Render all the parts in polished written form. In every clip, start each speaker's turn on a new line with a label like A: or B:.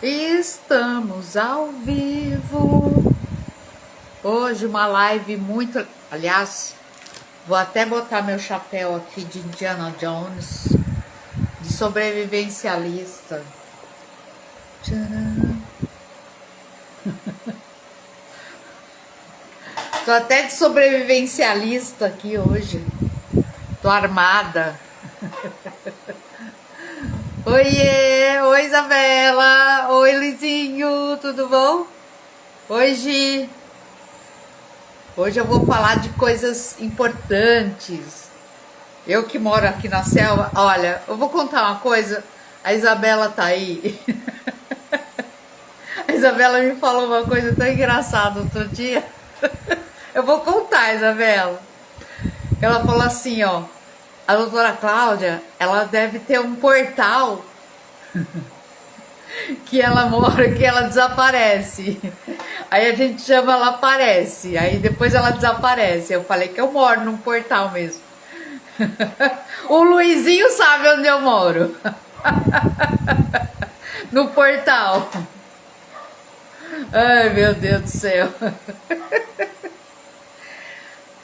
A: Estamos ao vivo. Hoje uma live muito... Aliás, vou até botar meu chapéu aqui de Indiana Jones, de sobrevivencialista. Tcharam. Tô até de sobrevivencialista aqui hoje. Tô armada. Oiê! Oi, Isabela! Oi, Luizinho! Tudo bom? Hoje eu vou falar de coisas importantes. Eu que moro aqui na selva, olha, eu vou contar uma coisa. A Isabela tá aí. A Isabela me falou uma coisa tão engraçada outro dia. Eu vou contar, Isabela. Ela falou assim, ó. A doutora Cláudia, ela deve ter um portal que ela mora, que ela desaparece. Aí a gente chama, ela aparece. Aí depois ela desaparece. Eu falei que eu moro num portal mesmo. O Luizinho sabe onde eu moro. No portal. Ai, meu Deus do céu.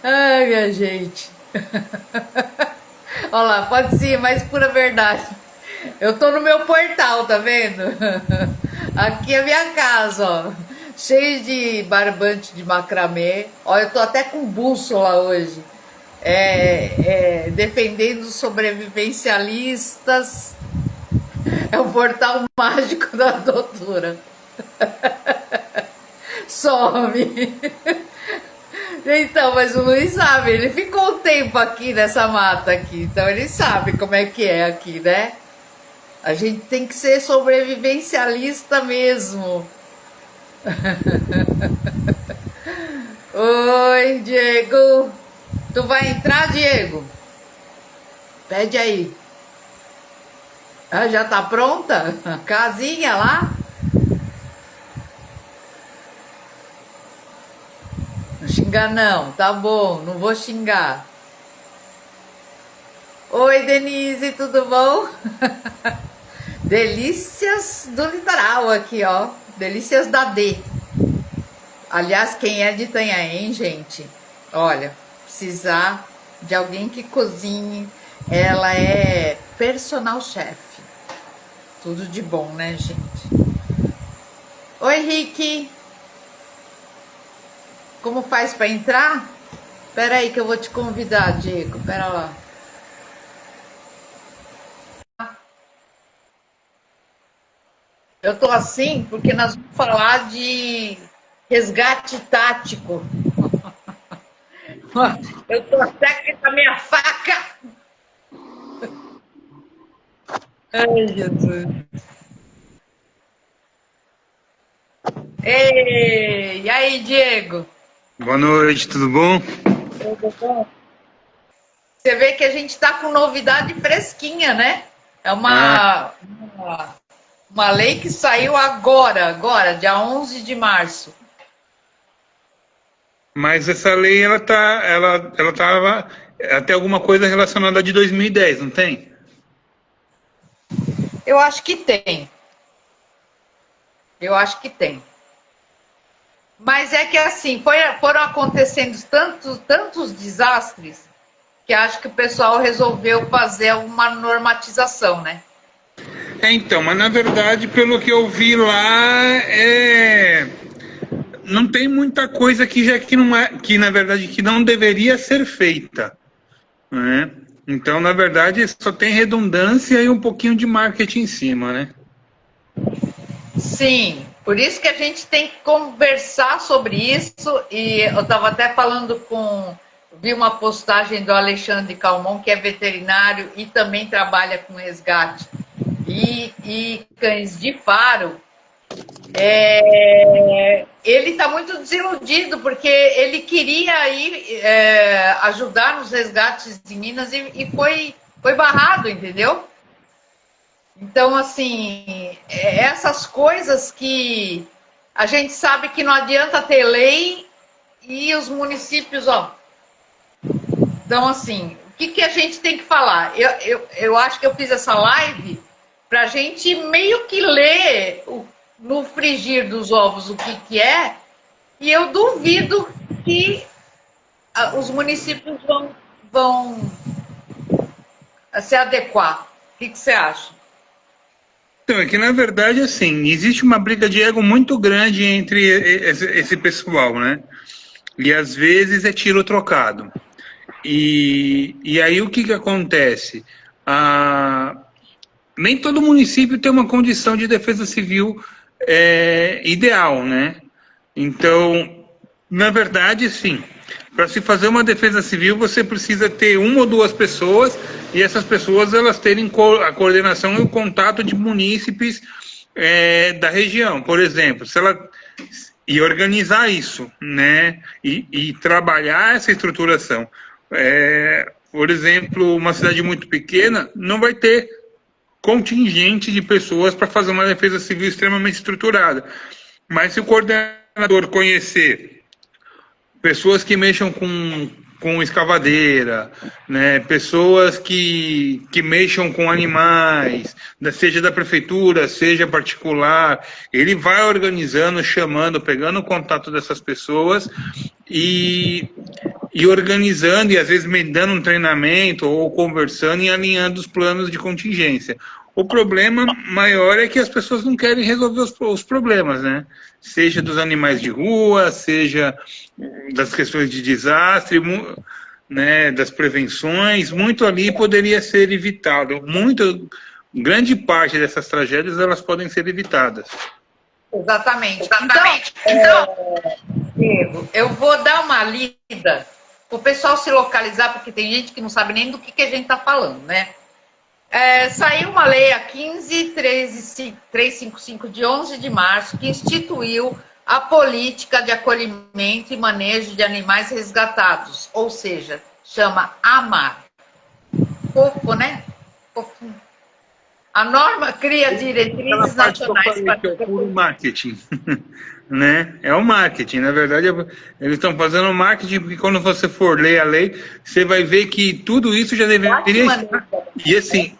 A: Ai, minha gente. Olha lá, pode ser, mas pura verdade. Eu tô no meu portal, tá vendo? Aqui é a minha casa, ó. Cheio de barbante de macramê. Ó, eu tô até com bússola hoje. Defendendo os sobrevivencialistas. É o portal mágico da doutora. Some. Então, mas o Luiz sabe, ele ficou um tempo aqui nessa mata aqui, então ele sabe como é que é aqui, né? A gente tem que ser sobrevivencialista mesmo. Oi, Diego. Tu vai entrar, Diego? Pede aí. Ah, já tá pronta? Casinha lá? Não xingar não, tá bom, não vou xingar. Oi, Denise, tudo bom? Delícias do litoral aqui, ó. Delícias da D. Aliás, quem é de Itanhaém, gente, olha, precisar de alguém que cozinhe, ela é personal chef. Tudo de bom, né, gente? Oi, Rick. Como faz para entrar? Espera aí que eu vou te convidar, Diego. Espera lá. Eu tô assim porque nós vamos falar de resgate tático. Eu tô até aqui com a minha faca. Ai, Jesus. Ei, e aí, Diego?
B: Boa noite, tudo bom?
A: Tudo bom? Você vê que a gente tá com novidade fresquinha, né? É
B: Ah,
A: uma lei que saiu agora, dia 11 de março.
B: mas essa lei ela tava até alguma coisa relacionada de 2010, não tem?
A: Eu acho que tem. Eu acho que tem. Mas é que assim, foram acontecendo tantos desastres que acho que o pessoal resolveu fazer uma normatização, né?
B: Então, mas na verdade, pelo que eu vi lá, não tem muita coisa que não é, que na verdade que não deveria ser feita, né? Então, na verdade, só tem redundância e um pouquinho de marketing em cima, né?
A: Sim, por isso que a gente tem que conversar sobre isso. E eu estava até falando vi uma postagem do Alexandre Calmon, que é veterinário e também trabalha com resgate e cães de faro. Ele está muito desiludido porque ele queria ir ajudar nos resgates de Minas e foi barrado, entendeu? Então, assim, essas coisas que a gente sabe que não adianta ter lei e os municípios, ó. Então, assim, o que a gente tem que falar? Eu acho que eu fiz essa live para a gente meio que ler no frigir dos ovos o que é, e eu duvido que os municípios vão se adequar. O que você acha?
B: Então, é que na verdade, assim, existe uma briga de ego muito grande entre esse pessoal, né? E às vezes é tiro trocado. E aí o que acontece? Nem todo município tem uma condição de defesa civil ideal, né? Então, na verdade, sim. Para se fazer uma defesa civil, você precisa ter uma ou duas pessoas, e essas pessoas elas terem a coordenação e o contato de munícipes da região, por exemplo. E organizar isso, né? E trabalhar essa estruturação. Por exemplo, uma cidade muito pequena não vai ter contingente de pessoas para fazer uma defesa civil extremamente estruturada. Mas se o coordenador conhecer pessoas que mexam com escavadeira, né? Pessoas que mexam com animais, seja da prefeitura, seja particular, ele vai organizando, chamando, pegando o contato dessas pessoas e organizando, e às vezes me dando um treinamento ou conversando e alinhando os planos de contingência. O problema maior é que as pessoas não querem resolver os problemas, né? Seja dos animais de rua, seja das questões de desastre, né, das prevenções, muito ali poderia ser evitado. Grande parte dessas tragédias elas podem ser evitadas.
A: Exatamente. Diego, eu vou dar uma lida para o pessoal se localizar, porque tem gente que não sabe nem do que a gente está falando, né? Saiu uma lei a 15.355 de 11 de março que instituiu a política de acolhimento e manejo de animais resgatados, ou seja, chama AMAR. Fofo, né? Fofinho. A norma cria diretrizes nacionais para
B: o marketing, né? É o marketing, na verdade eles estão fazendo marketing, porque quando você for ler a lei, você vai ver que tudo isso já deveria estar. E assim,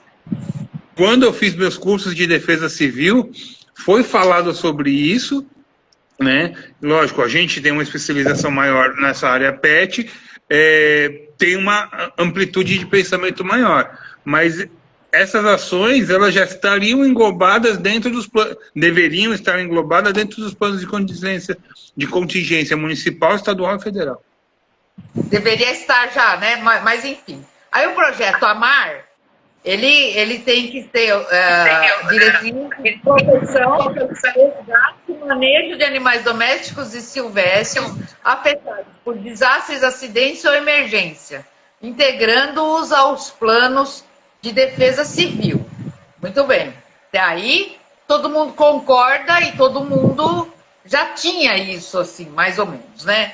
B: quando eu fiz meus cursos de defesa civil, foi falado sobre isso, né? Lógico, a gente tem uma especialização maior nessa área PET, tem uma amplitude de pensamento maior, mas essas ações elas já estariam englobadas deveriam estar englobadas dentro dos planos de contingência municipal, estadual e federal.
A: Deveria estar já, né? Mas enfim. Aí o projeto AMAR, ele tem que ter diretriz de proteção, resgate e manejo de animais domésticos e silvestres afetados por desastres, acidentes ou emergência, integrando-os aos planos de defesa civil. Muito bem. Até aí, todo mundo concorda e todo mundo já tinha isso, assim, mais ou menos, né?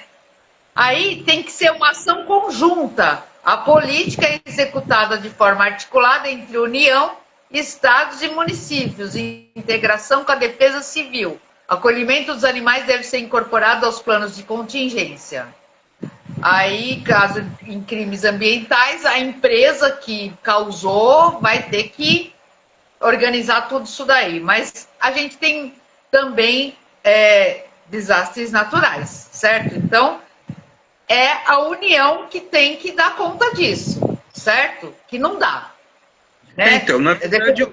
A: Aí tem que ser uma ação conjunta. A política é executada de forma articulada entre União, Estados e municípios, em integração com a defesa civil. O acolhimento dos animais deve ser incorporado aos planos de contingência. Aí, caso em crimes ambientais, a empresa que causou vai ter que organizar tudo isso daí. Mas a gente tem também desastres naturais, certo? Então, é a União que tem que dar conta disso, certo? Que não dá. Né?
B: Então, na verdade,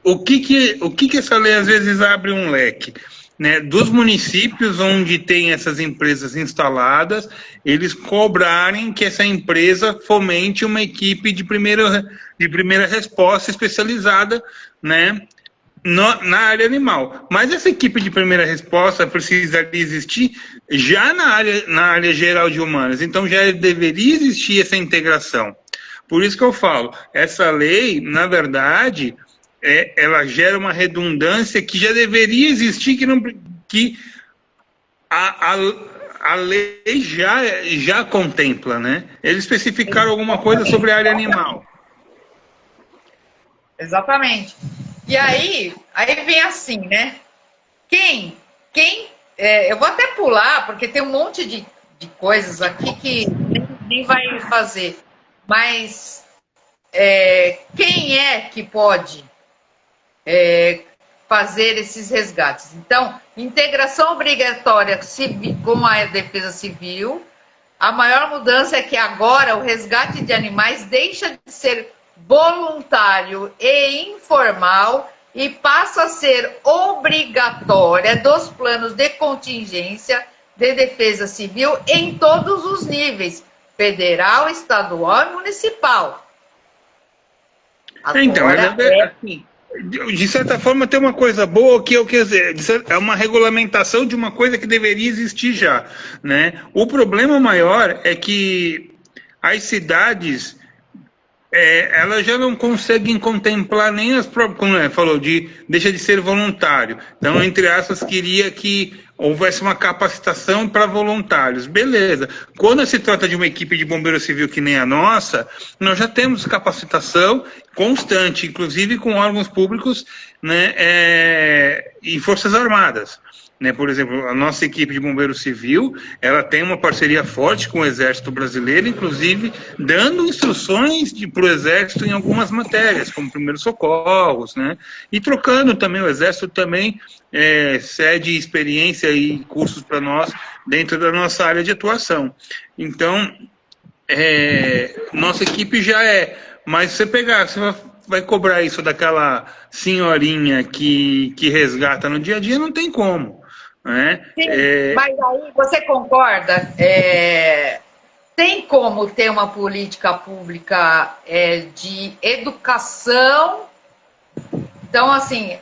B: o que essa lei às vezes abre um leque? Né, dos municípios onde tem essas empresas instaladas, eles cobrarem que essa empresa fomente uma equipe de primeira resposta especializada, né, na área animal. Mas essa equipe de primeira resposta precisaria existir já na área geral de humanas. Então já deveria existir essa integração. Por isso que eu falo, essa lei, na verdade, ela gera uma redundância que já deveria existir, que a lei já contempla, né? Eles especificaram alguma coisa sobre a área animal.
A: Exatamente. E aí vem assim, né? Eu vou até pular, porque tem um monte de coisas aqui que nem vai fazer. Mas quem é que pode fazer esses resgates. Então, integração obrigatória com a defesa civil. A maior mudança é que agora o resgate de animais deixa de ser voluntário e informal e passa a ser obrigatória dos planos de contingência de defesa civil em todos os níveis, federal, estadual e municipal.
B: Agora, então, assim, de certa forma tem uma coisa boa que é uma regulamentação de uma coisa que deveria existir já, né? O problema maior é que as cidades elas já não conseguem contemplar nem as próprias, como falou, deixa de ser voluntário. Então, entre aspas, queria que houvesse uma capacitação para voluntários. Beleza. Quando se trata de uma equipe de bombeiro civil que nem a nossa, nós já temos capacitação constante, inclusive com órgãos públicos, né, e Forças Armadas. Né, por exemplo, a nossa equipe de bombeiro civil, ela tem uma parceria forte com o Exército Brasileiro, inclusive dando instruções para o Exército em algumas matérias, como primeiros socorros, né, e trocando também, o Exército também cede experiência e cursos para nós dentro da nossa área de atuação. Então, nossa equipe já mas você vai cobrar isso daquela senhorinha que resgata no dia a dia, não tem como. Né?
A: Sim, mas aí você concorda? Tem como ter uma política pública de educação? Então, assim,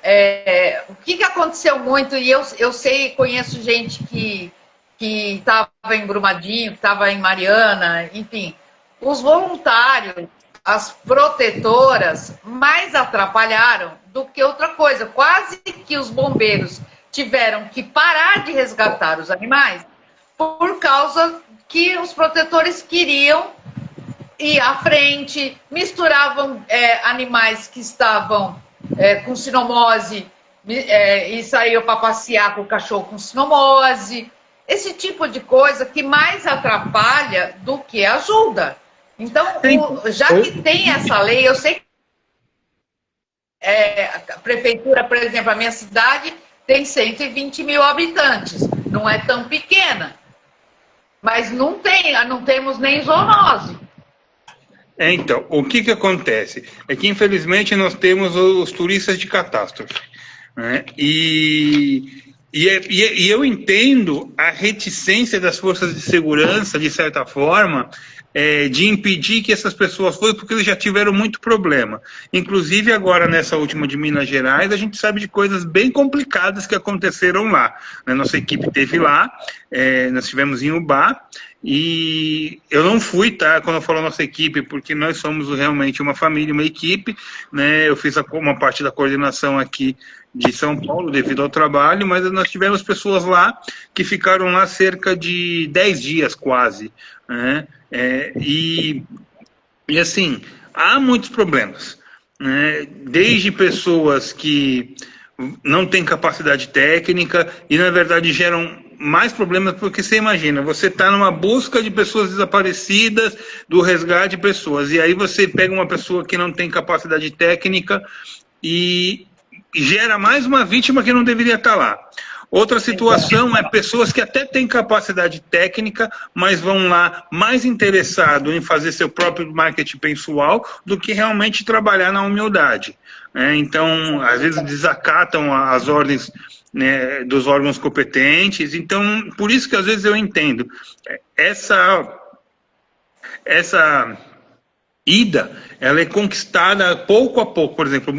A: o que aconteceu muito, e eu sei, conheço gente que estava em Brumadinho, que estava em Mariana, enfim, os voluntários, as protetoras, mais atrapalharam do que outra coisa. Quase que os bombeiros tiveram que parar de resgatar os animais por causa que os protetores queriam ir à frente, misturavam animais que estavam com sinomose e saíam para passear com o cachorro com sinomose. Esse tipo de coisa que mais atrapalha do que ajuda. Então, já que tem essa lei, eu sei que a prefeitura, por exemplo, a minha cidade tem 120 mil habitantes, não é tão pequena, mas não temos nem zoonose.
B: Então, o que acontece? É que, infelizmente, nós temos os turistas de catástrofe, né? E eu entendo a reticência das forças de segurança, de certa forma, de impedir que essas pessoas fossem, porque eles já tiveram muito problema. Inclusive, agora, nessa última de Minas Gerais, a gente sabe de coisas bem complicadas que aconteceram lá. Nossa equipe esteve lá, nós estivemos em Ubá, e eu não fui, tá, quando eu falo nossa equipe, porque nós somos realmente uma família, uma equipe, né? Eu fiz uma parte da coordenação aqui de São Paulo, devido ao trabalho, mas nós tivemos pessoas lá que ficaram lá cerca de 10 dias, quase, né? E assim, há muitos problemas, né? Desde pessoas que não têm capacidade técnica e, na verdade, geram mais problemas, porque você imagina, você está numa busca de pessoas desaparecidas, do resgate de pessoas, e aí você pega uma pessoa que não tem capacidade técnica e gera mais uma vítima que não deveria estar lá. Outra situação é pessoas que até têm capacidade técnica, mas vão lá mais interessados em fazer seu próprio marketing pessoal do que realmente trabalhar na humildade. Então, às vezes desacatam as ordens, né, dos órgãos competentes. Então, por isso que às vezes eu entendo. Essa ida, ela é conquistada pouco a pouco. Por exemplo,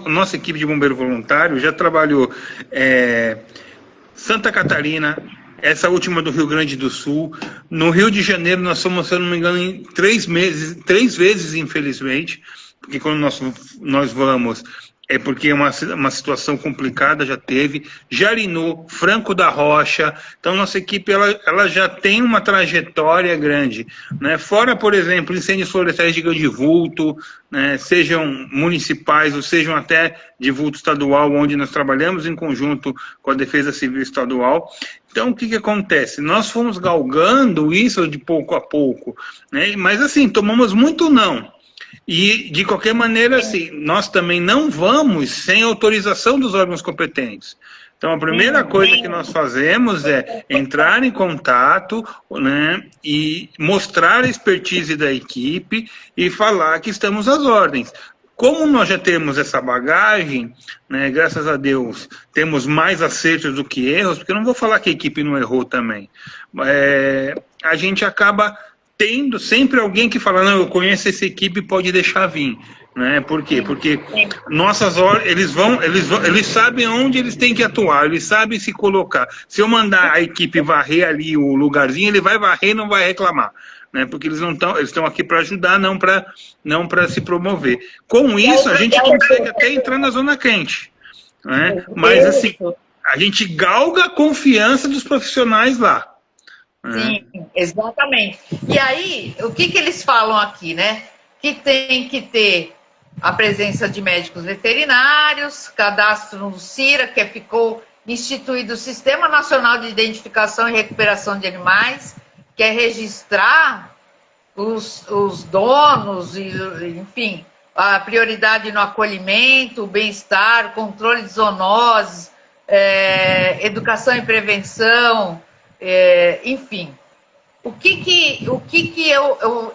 B: nossa equipe de bombeiro voluntário já trabalhou Santa Catarina, essa última do Rio Grande do Sul. No Rio de Janeiro nós somos, se eu não me engano, em 3 vezes, infelizmente, porque quando nós vamos é porque é uma situação complicada, já teve. Jarinu, Franco da Rocha. Então, nossa equipe ela já tem uma trajetória grande, né? Fora, por exemplo, incêndios florestais de grande vulto, né? Sejam municipais ou sejam até de vulto estadual, onde nós trabalhamos em conjunto com a Defesa Civil Estadual. Então, o que acontece? Nós fomos galgando isso de pouco a pouco, né? Mas, assim, tomamos muito não. E, de qualquer maneira, assim, nós também não vamos sem autorização dos órgãos competentes. Então, a primeira coisa que nós fazemos é entrar em contato, né, e mostrar a expertise da equipe e falar que estamos às ordens. Como nós já temos essa bagagem, né, graças a Deus, temos mais acertos do que erros, porque eu não vou falar que a equipe não errou também. A gente acaba tendo sempre alguém que fala, não, eu conheço essa equipe, pode deixar vir. Né? Por quê? Porque nossas horas, eles sabem onde eles têm que atuar, eles sabem se colocar. Se eu mandar a equipe varrer ali o lugarzinho, ele vai varrer e não vai reclamar. Né? Porque eles estão aqui para ajudar, não para se promover. Com isso, a gente consegue até entrar na zona quente. Né? Mas assim, a gente galga a confiança dos profissionais lá.
A: Sim, exatamente. E aí, o que eles falam aqui, né? Que tem que ter a presença de médicos veterinários, cadastro no CIRA, que ficou instituído o Sistema Nacional de Identificação e Recuperação de Animais, que é registrar os donos, enfim, a prioridade no acolhimento, o bem-estar, controle de zoonoses, educação e prevenção, enfim. O que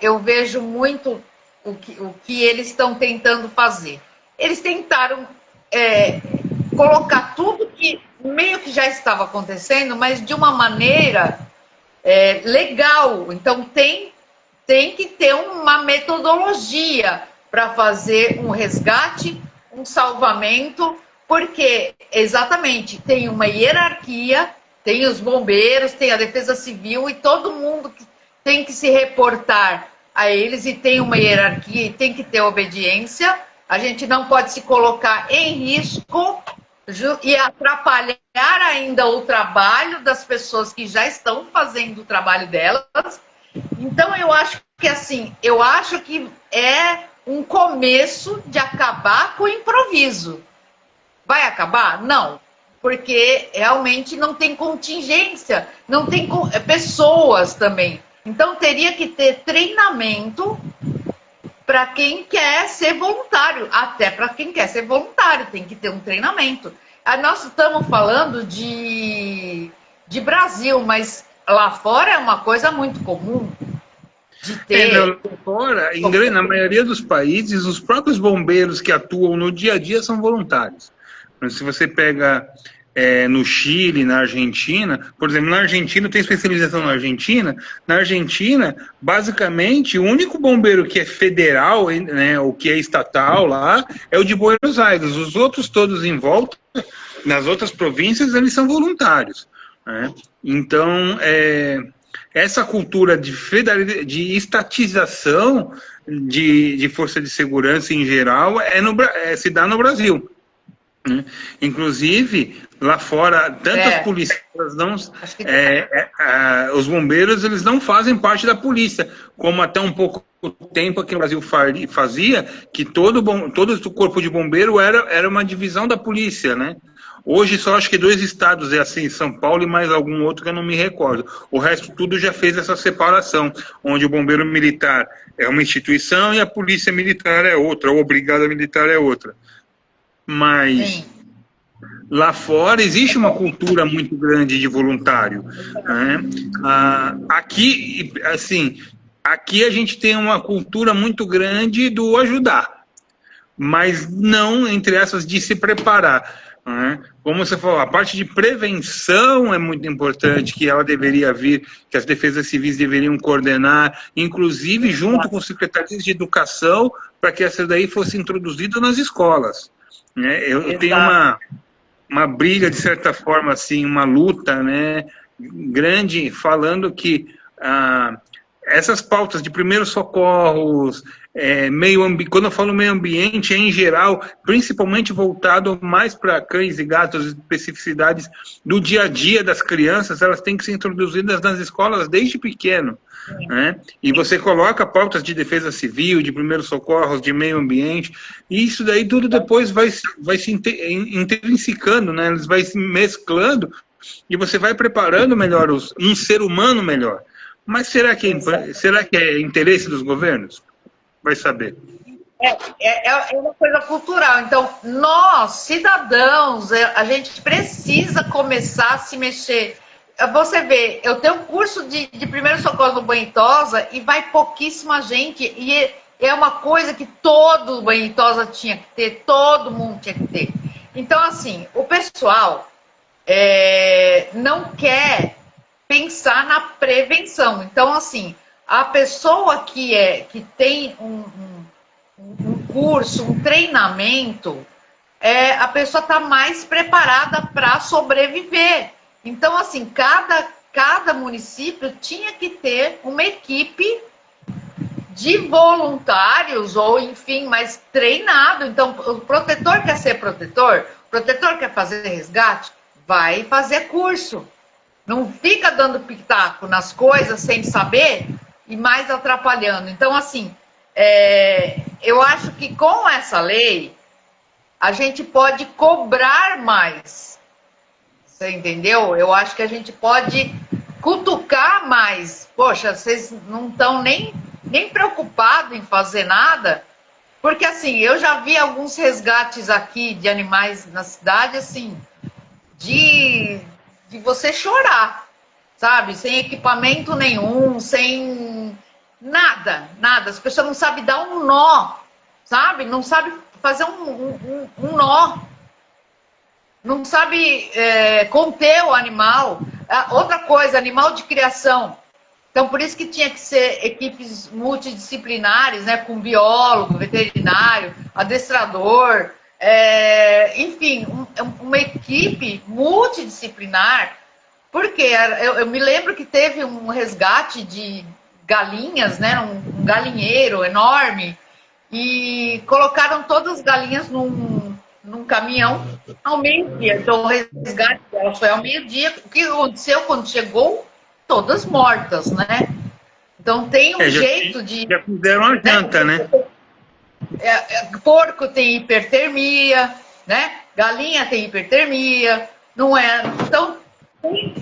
A: eu vejo muito, o que eles estão tentando fazer? Eles tentaram colocar tudo que meio que já estava acontecendo, mas de uma maneira legal. Então, tem que ter uma metodologia para fazer um resgate, um salvamento, porque, exatamente, tem uma hierarquia, tem os bombeiros, tem a defesa civil e todo mundo que tem que se reportar a eles e tem uma hierarquia e tem que ter obediência. A gente não pode se colocar em risco e atrapalhar ainda o trabalho das pessoas que já estão fazendo o trabalho delas. Então, eu acho que assim, é um começo de acabar com o improviso. Vai acabar? Não. Porque realmente não tem contingência, não tem pessoas também. Então, teria que ter treinamento para quem quer ser voluntário. Até para quem quer ser voluntário, tem que ter um treinamento. Nós estamos falando de Brasil, mas lá fora é uma coisa muito comum de ter.
B: Lá fora, na maioria dos países, os próprios bombeiros que atuam no dia a dia são voluntários. Se você pega no Chile, na Argentina, por exemplo, na Argentina, tem especialização na Argentina, basicamente, o único bombeiro que é federal, né, ou que é estatal lá, é o de Buenos Aires. Os outros todos em volta, nas outras províncias, eles são voluntários. Né? Então, essa cultura de estatização de força de segurança em geral se dá no Brasil. Inclusive, lá fora, tantas polícias não, os bombeiros eles não fazem parte da polícia, como até um pouco tempo aqui no Brasil fazia, que todo o corpo de bombeiro era uma divisão da polícia, né? Hoje só acho que 2 estados é assim, São Paulo e mais algum outro que eu não me recordo. O resto tudo já fez essa separação, onde o bombeiro militar é uma instituição e a polícia militar é outra, ou a brigada militar é outra. Mas lá fora existe uma cultura muito grande de voluntário. Né? Aqui, assim, aqui a gente tem uma cultura muito grande do ajudar, mas não, entre essas, de se preparar. Né? Como você falou, a parte de prevenção é muito importante, que ela deveria vir, que as defesas civis deveriam coordenar, inclusive junto com secretarias de educação, para que essa daí fosse introduzida nas escolas. Eu tenho uma briga, de certa forma, assim, uma luta, né, grande, falando que essas pautas de primeiros socorros, quando eu falo meio ambiente, em geral, principalmente voltado mais para cães e gatos, especificidades do dia a dia das crianças, elas têm que ser introduzidas nas escolas desde pequeno. Né? E você coloca pautas de defesa civil, de primeiros socorros, de meio ambiente, e isso daí tudo depois vai se intrinsecando, né? Eles vai se mesclando, e você vai preparando melhor um ser humano melhor. Mas será que é interesse dos governos? Vai saber.
A: É uma coisa cultural. Então, nós, cidadãos, a gente precisa começar a se mexer. Você vê, eu tenho um curso de primeiro socorro no banho e tosa e vai pouquíssima gente. E é uma coisa que todo banho e tosa tinha que ter, todo mundo tinha que ter. Então, assim, o pessoal não quer pensar na prevenção. Então, assim, a pessoa que tem um curso, um treinamento, a pessoa está mais preparada para sobreviver. Então, assim, cada município tinha que ter uma equipe de voluntários, ou enfim, mais treinado. Então, o protetor quer ser protetor, o protetor quer fazer resgate, vai fazer curso. Não fica dando pitaco nas coisas sem saber e mais atrapalhando. Então, assim, eu acho que com essa lei, a gente pode cobrar mais. Você entendeu? Eu acho que a gente pode cutucar mais. Poxa, vocês não estão nem preocupados em fazer nada? Porque, assim, eu já vi alguns resgates aqui de animais na cidade, assim, de você chorar, sabe? Sem equipamento nenhum, sem nada. As pessoas não sabem dar um nó, sabe? Não sabem fazer um nó. Não sabe conter o animal. Outra coisa, animal de criação. Então, por isso que tinha que ser equipes multidisciplinares, né, com biólogo, veterinário, adestrador, enfim, uma equipe multidisciplinar. Porque eu me lembro que teve um resgate de galinhas, né, um galinheiro enorme, e colocaram todas as galinhas num caminhão ao meio-dia. Então, o resgate dela foi ao meio-dia. O que aconteceu quando chegou? Todas mortas, né? Então, tem um jeito de...
B: Já fizeram uma janta, né?
A: Porco tem hipertermia, né? Galinha tem hipertermia, não é? Então,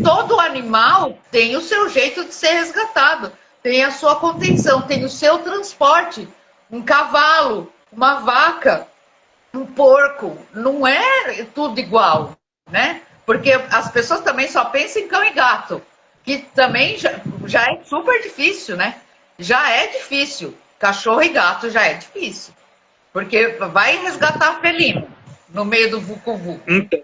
A: todo animal tem o seu jeito de ser resgatado. Tem a sua contenção, tem o seu transporte. Um cavalo, uma vaca, um porco, não é tudo igual, né? Porque as pessoas também só pensam em cão e gato, que também já é super difícil, né? Já é difícil. Cachorro e gato já é difícil. Porque vai resgatar felino no meio do vucu-vucu.
B: Então,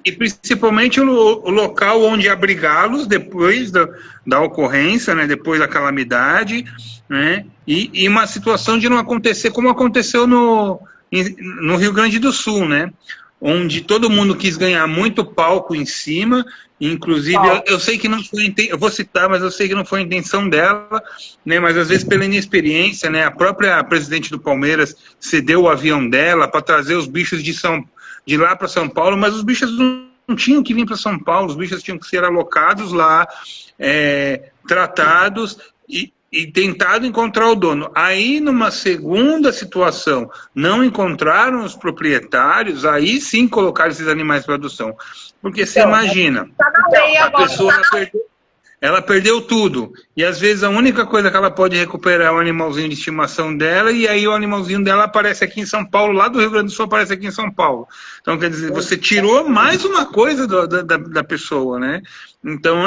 B: e principalmente o local onde abrigá-los depois da ocorrência, né? Depois da calamidade, né? E uma situação de não acontecer como aconteceu no Rio Grande do Sul, né? Onde todo mundo quis ganhar muito palco em cima, inclusive, eu sei que não foi, eu vou citar, mas eu sei que não foi a intenção dela, né? Mas às vezes pela inexperiência, né? A própria presidente do Palmeiras cedeu o avião dela para trazer os bichos de lá para São Paulo, mas os bichos não tinham que vir para São Paulo, os bichos tinham que ser alocados lá, tratados e tentado encontrar o dono. Aí, numa segunda situação, não encontraram os proprietários, aí sim colocaram esses animais para adoção. Porque você imagina, a pessoa ela perdeu tudo. E às vezes a única coisa que ela pode recuperar é o animalzinho de estimação dela, e aí o animalzinho dela aparece aqui em São Paulo, lá do Rio Grande do Sul aparece aqui em São Paulo. Então, quer dizer, você tirou mais uma coisa da pessoa, né? Então,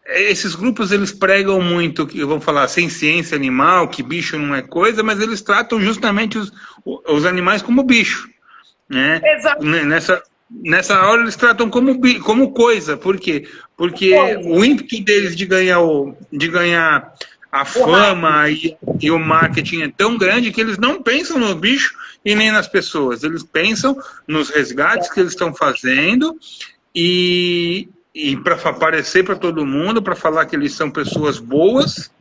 B: esses grupos, eles pregam muito, vamos falar, sem ciência animal, que bicho não é coisa, mas eles tratam justamente os animais como bicho, né?
A: Exato.
B: Nessa hora eles tratam como coisa. Por quê? Porque o ímpeto deles de ganhar a fama e o marketing é tão grande que eles não pensam no bicho e nem nas pessoas. Eles pensam nos resgates que eles estão fazendo e para aparecer para todo mundo, para falar que eles são pessoas boas,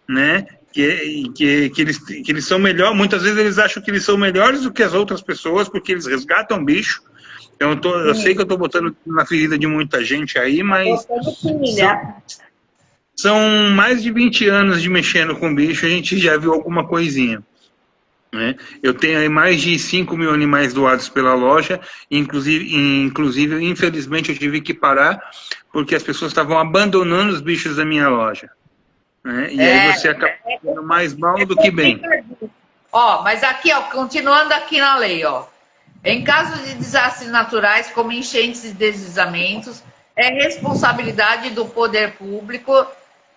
B: né? Que eles são melhores. Muitas vezes eles acham que eles são melhores do que as outras pessoas, porque eles resgatam bicho. Eu sei que eu estou botando na ferida de muita gente aí, mas são mais de 20 anos de mexendo com bicho, a gente já viu alguma coisinha, né? Eu tenho aí mais de 5 mil animais doados pela loja, inclusive, infelizmente, eu tive que parar, porque as pessoas estavam abandonando os bichos da minha loja, né? E aí você acaba fazendo mais mal do que bem.
A: Ó, mas aqui, ó, continuando aqui na lei, ó. Em caso de desastres naturais, como enchentes e deslizamentos, é responsabilidade do poder público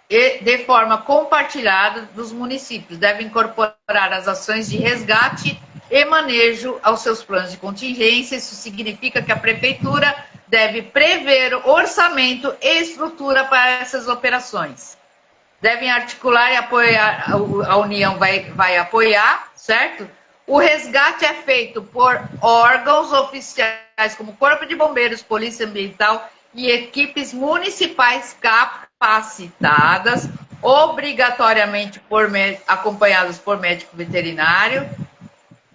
A: e, de forma compartilhada, dos municípios. Deve incorporar as ações de resgate e manejo aos seus planos de contingência. Isso significa que a prefeitura deve prever orçamento e estrutura para essas operações. Devem articular e apoiar, a União vai apoiar, certo? O resgate é feito por órgãos oficiais, como Corpo de Bombeiros, Polícia Ambiental e equipes municipais capacitadas, obrigatoriamente acompanhadas por médico veterinário.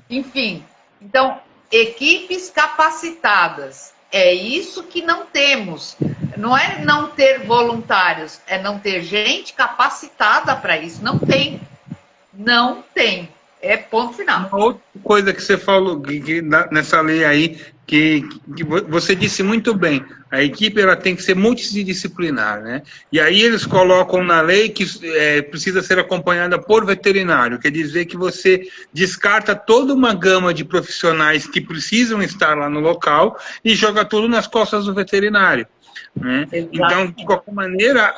A: Enfim, então, equipes capacitadas. É isso que não temos. Não é não ter voluntários, é não ter gente capacitada para isso. Não tem. Não tem. É ponto final.
B: Uma outra coisa que você falou nessa lei aí, que você disse muito bem, a equipe ela tem que ser multidisciplinar, né? E aí eles colocam na lei que precisa ser acompanhada por veterinário, quer dizer que você descarta toda uma gama de profissionais que precisam estar lá no local e joga tudo nas costas do veterinário, né? Então, de qualquer maneira,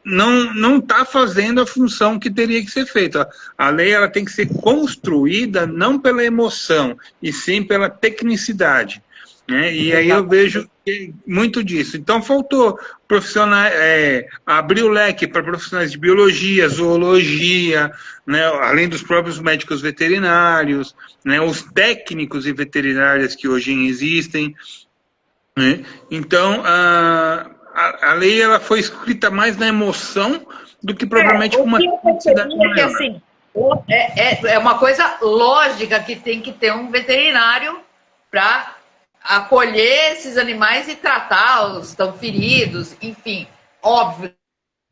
B: não está fazendo a função que teria que ser feita. A lei ela tem que ser construída não pela emoção, e sim pela tecnicidade, né? E aí eu vejo muito disso. Então faltou profissionais, abrir o leque para profissionais de biologia, zoologia, né? Além dos próprios médicos veterinários, né? Os técnicos e veterinárias que hoje existem, né? Então a lei ela foi escrita mais na emoção do que propriamente com uma necessidade maior.
A: Que, assim, é uma coisa lógica que tem que ter um veterinário para acolher esses animais e tratá-los, estão feridos, enfim, óbvio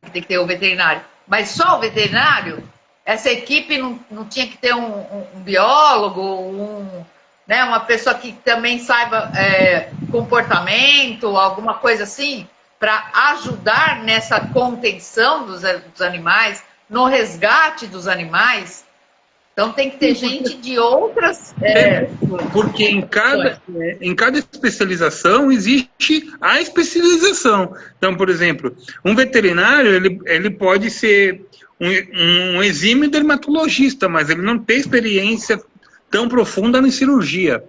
A: que tem que ter o veterinário. Mas só o veterinário, essa equipe não tinha que ter um biólogo, né, uma pessoa que também saiba comportamento, alguma coisa assim, para ajudar nessa contenção dos animais, no resgate dos animais. Então tem que ter gente de outras...
B: Porque em cada especialização existe a especialização. Então, por exemplo, um veterinário ele pode ser um exímio dermatologista, mas ele não tem experiência tão profunda em cirurgia,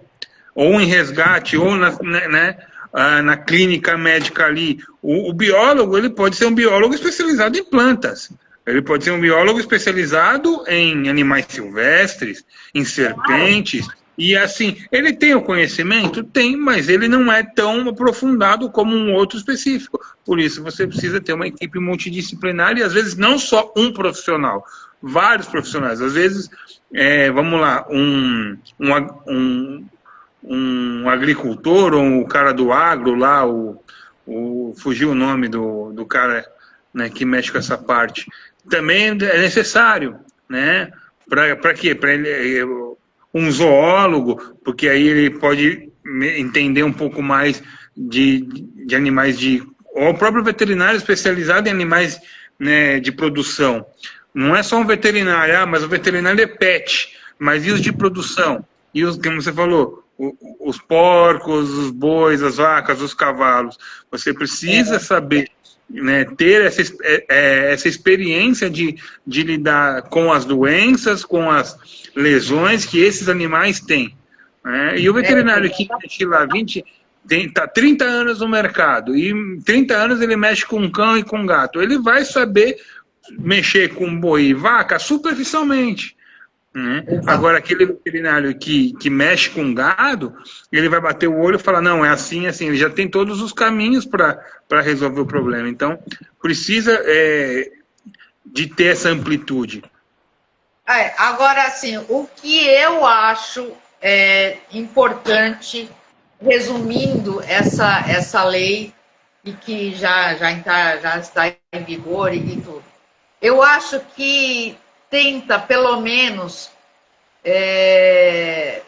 B: ou em resgate, ou na clínica médica ali. O biólogo ele pode ser um biólogo especializado em plantas. Ele pode ser um biólogo especializado em animais silvestres, em serpentes, e assim, ele tem o conhecimento? Tem, mas ele não é tão aprofundado como um outro específico. Por isso você precisa ter uma equipe multidisciplinar e às vezes não só um profissional, vários profissionais. Às vezes, vamos lá, um agricultor ou o cara do agro lá, fugiu o nome do cara, né, que mexe com essa parte. Também é necessário, né? Para quê? Para um zoólogo, porque aí ele pode entender um pouco mais de animais ou o próprio veterinário especializado em animais, né, de produção. Não é só um veterinário, mas o veterinário é pet, mas e os de produção? E os, como você falou, os porcos, os bois, as vacas, os cavalos. Você precisa saber, né, ter essa experiência de lidar com as doenças, com as lesões que esses animais têm, né? E o veterinário que mexe lá 30 anos no mercado, e em 30 anos ele mexe com cão e com gato, ele vai saber mexer com boi e vaca superficialmente, né? Agora, aquele veterinário que mexe com gado, ele vai bater o olho e falar, não, é assim, assim, ele já tem todos os caminhos para resolver o problema. Então, precisa de ter essa amplitude.
A: Agora, assim, o que eu acho importante, resumindo essa lei, e que já está em vigor e tudo, eu acho que tenta, pelo menos,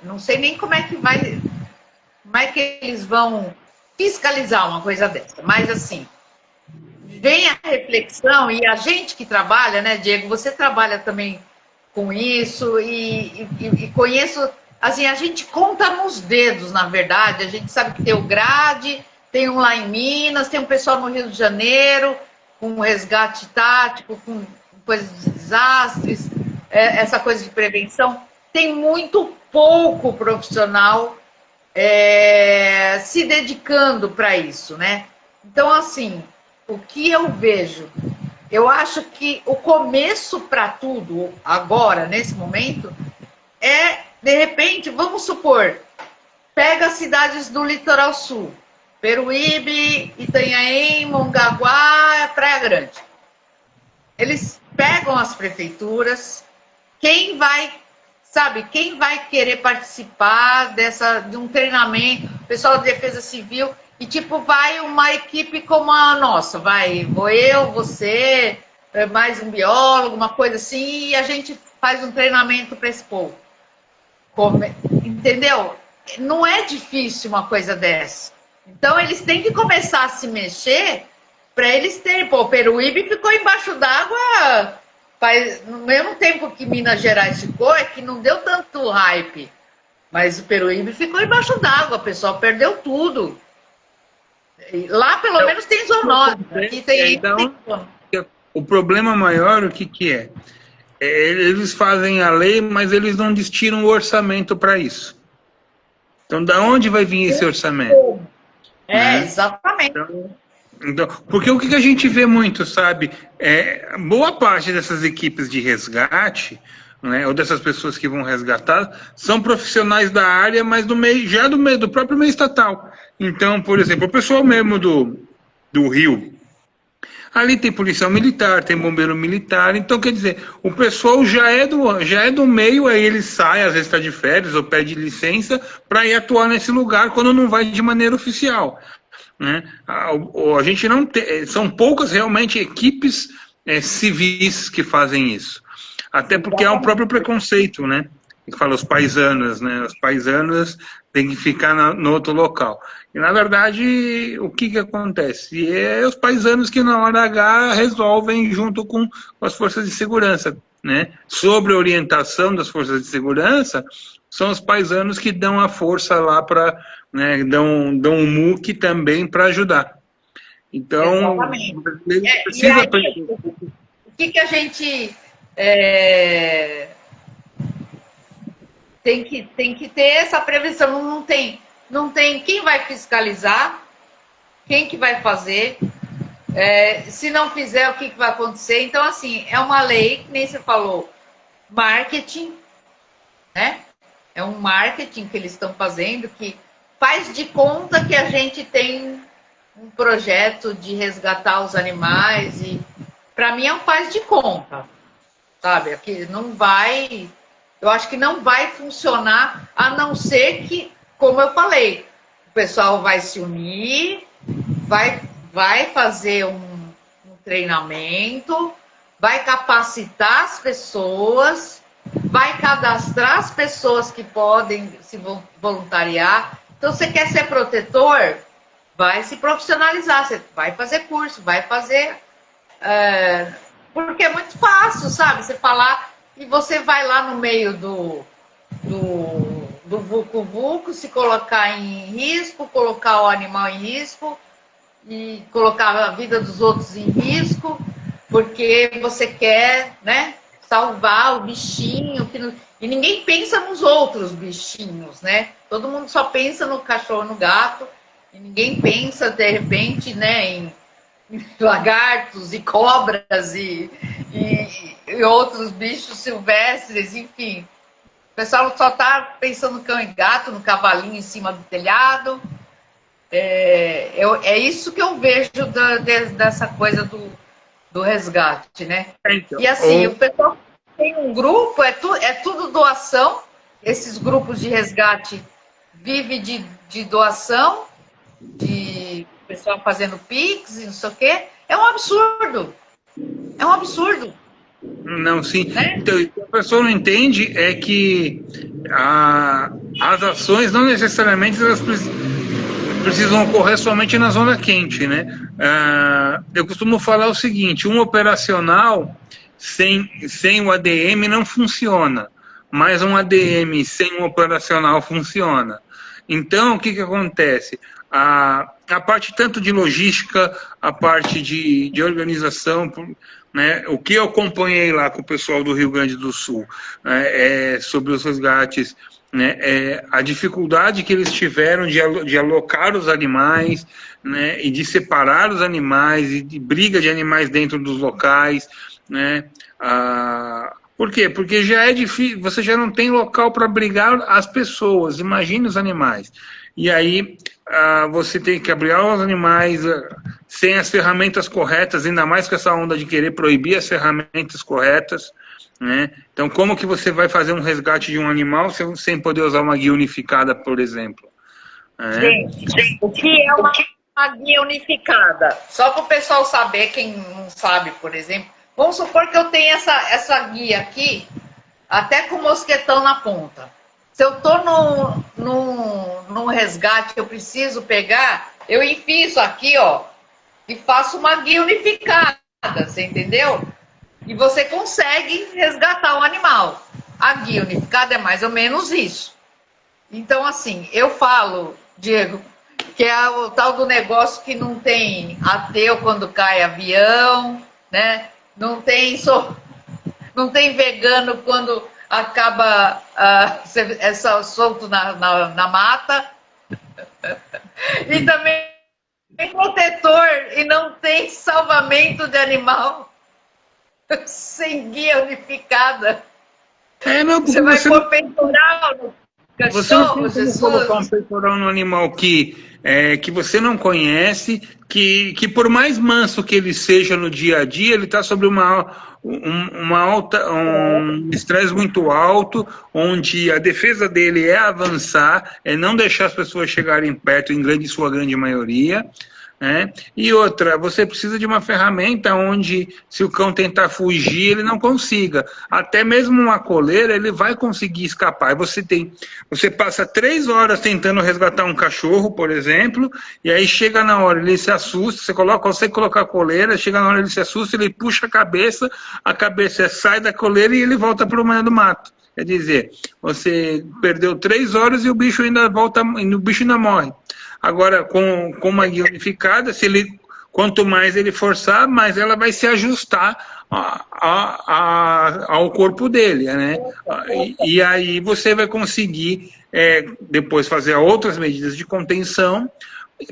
A: não sei nem como é que eles vão fiscalizar uma coisa dessa, mas assim, vem a reflexão, e a gente que trabalha, né, Diego, você trabalha também com isso e conheço, assim, a gente conta nos dedos, na verdade, a gente sabe que tem o GRADE, tem um lá em Minas, tem um pessoal no Rio de Janeiro, com resgate tático, com coisas de desastres, essa coisa de prevenção, tem muito pouco profissional se dedicando para isso, né? Então, assim, o que eu vejo, eu acho que o começo para tudo, agora, nesse momento, de repente, vamos supor, pega as cidades do litoral sul, Peruíbe, Itanhaém, Mongaguá, Praia Grande. Eles pegam as prefeituras, quem vai querer participar de um treinamento, pessoal de defesa civil, e tipo, vai uma equipe como a nossa, vou eu, você, mais um biólogo, uma coisa assim, e a gente faz um treinamento para esse povo. Entendeu? Não é difícil uma coisa dessa. Então, eles têm que começar a se mexer para eles terem... Pô, o Peruíbe ficou embaixo d'água no mesmo tempo que Minas Gerais ficou, é que não deu tanto hype. Mas o Peruíbe ficou embaixo d'água, o pessoal perdeu tudo. Lá, pelo menos, tem zoonose. Aqui tem...
B: O problema maior, o que é? Eles fazem a lei, mas eles não destinam o orçamento para isso. Então, da onde vai vir esse orçamento?
A: Exatamente.
B: Então, porque o que a gente vê muito, sabe? Boa parte dessas equipes de resgate, né, ou dessas pessoas que vão resgatar, são profissionais da área, mas do próprio meio estatal. Então, por exemplo, o pessoal mesmo do Rio, ali tem policial militar, tem bombeiro militar, então quer dizer, o pessoal já é do meio, aí ele sai, às vezes está de férias ou pede licença para ir atuar nesse lugar quando não vai de maneira oficial. Né? A gente não tem, são poucas realmente equipes civis que fazem isso. Até porque há um próprio preconceito, né? Que fala os paisanos, né? Os paisanos têm que ficar no outro local. E, na verdade, o que acontece? Os paisanos que, na hora H, resolvem junto com as forças de segurança. Né? Sobre a orientação das forças de segurança, são os paisanos que dão a força lá para... Né, dão um MOOC também para ajudar. Então,
A: precisa... o que a gente... Tem que ter essa prevenção, não tem quem vai fiscalizar, quem que vai fazer, se não fizer, o que vai acontecer. Então, assim, é uma lei, que nem você falou, marketing, né? É um marketing que eles estão fazendo, que faz de conta que a gente tem um projeto de resgatar os animais, e para mim é um faz de conta, sabe? Aqui não vai... Eu acho que não vai funcionar, a não ser que, como eu falei, o pessoal vai se unir, vai fazer um treinamento, vai capacitar as pessoas, vai cadastrar as pessoas que podem se voluntariar. Então, você quer ser protetor? Vai se profissionalizar, você vai fazer curso, vai fazer... porque é muito fácil, sabe? Você falar... E você vai lá no meio do vucu-vucu, se colocar em risco, colocar o animal em risco e colocar a vida dos outros em risco, porque você quer, né, salvar o bichinho. E ninguém pensa nos outros bichinhos, né? Todo mundo só pensa no cachorro, no gato, e ninguém pensa, de repente, né, em lagartos e cobras e outros bichos silvestres, enfim. O pessoal só está pensando no cão e gato, no cavalinho em cima do telhado. É isso que eu vejo dessa coisa do resgate, né?
B: Então,
A: e assim, o pessoal tem um grupo, é tudo doação. Esses grupos de resgate vivem de doação, de pessoal fazendo Pix e não sei o quê. É um absurdo. É um absurdo.
B: Não, sim. Né? Então, o que a pessoa não entende é que as ações não necessariamente elas precisam ocorrer somente na zona quente, né? Eu costumo falar o seguinte: um operacional, sem o ADM não funciona, mas um ADM sem um operacional funciona. Então, o que acontece? A parte tanto de logística, a parte de organização, né, o que eu acompanhei lá com o pessoal do Rio Grande do Sul, né, sobre os resgates, né, a dificuldade que eles tiveram de alocar os animais, né, e de separar os animais, e de briga de animais dentro dos locais, né, por quê? Porque já é difícil, você já não tem local para abrigar as pessoas, imagine os animais. E aí você tem que abrigar os animais sem as ferramentas corretas, ainda mais com essa onda de querer proibir as ferramentas corretas, né? Então, como que você vai fazer um resgate de um animal sem poder usar uma guia unificada, por exemplo?
A: Gente, o que é uma guia unificada? Só para o pessoal saber, quem não sabe, por exemplo, vamos supor que eu tenho essa guia aqui, até com o mosquetão na ponta. Se eu estou num resgate que eu preciso pegar, eu enfio isso aqui, ó, e faço uma guia unificada, você entendeu? E você consegue resgatar o animal. A guia unificada é mais ou menos isso. Então, assim, eu falo, Diego, que é o tal do negócio que não tem ateu quando cai avião, né? Não tem vegano quando acaba solto na mata. E também tem protetor e não tem salvamento de animal sem guia unificada. Você vai pôr peitoral no cachorro,
B: você não tem
A: Jesus.
B: colocar um peitoral no animal que você não conhece, que por mais manso que ele seja no dia a dia, ele está sobre um estresse muito alto, onde a defesa dele é avançar, é não deixar as pessoas chegarem perto, em sua grande maioria, né? E outra, você precisa de uma ferramenta onde, se o cão tentar fugir, ele não consiga. Até mesmo uma coleira, ele vai conseguir escapar. Você passa 3 horas tentando resgatar um cachorro, por exemplo, e aí chega na hora, ele se assusta, você consegue colocar a coleira, chega na hora, ele se assusta, ele puxa a cabeça sai da coleira e ele volta para o meio do mato. Quer dizer, você perdeu 3 horas e o bicho ainda morre. Agora, com uma guia unificada, quanto mais ele forçar, mais ela vai se ajustar ao corpo dele, né? E aí você vai conseguir depois fazer outras medidas de contenção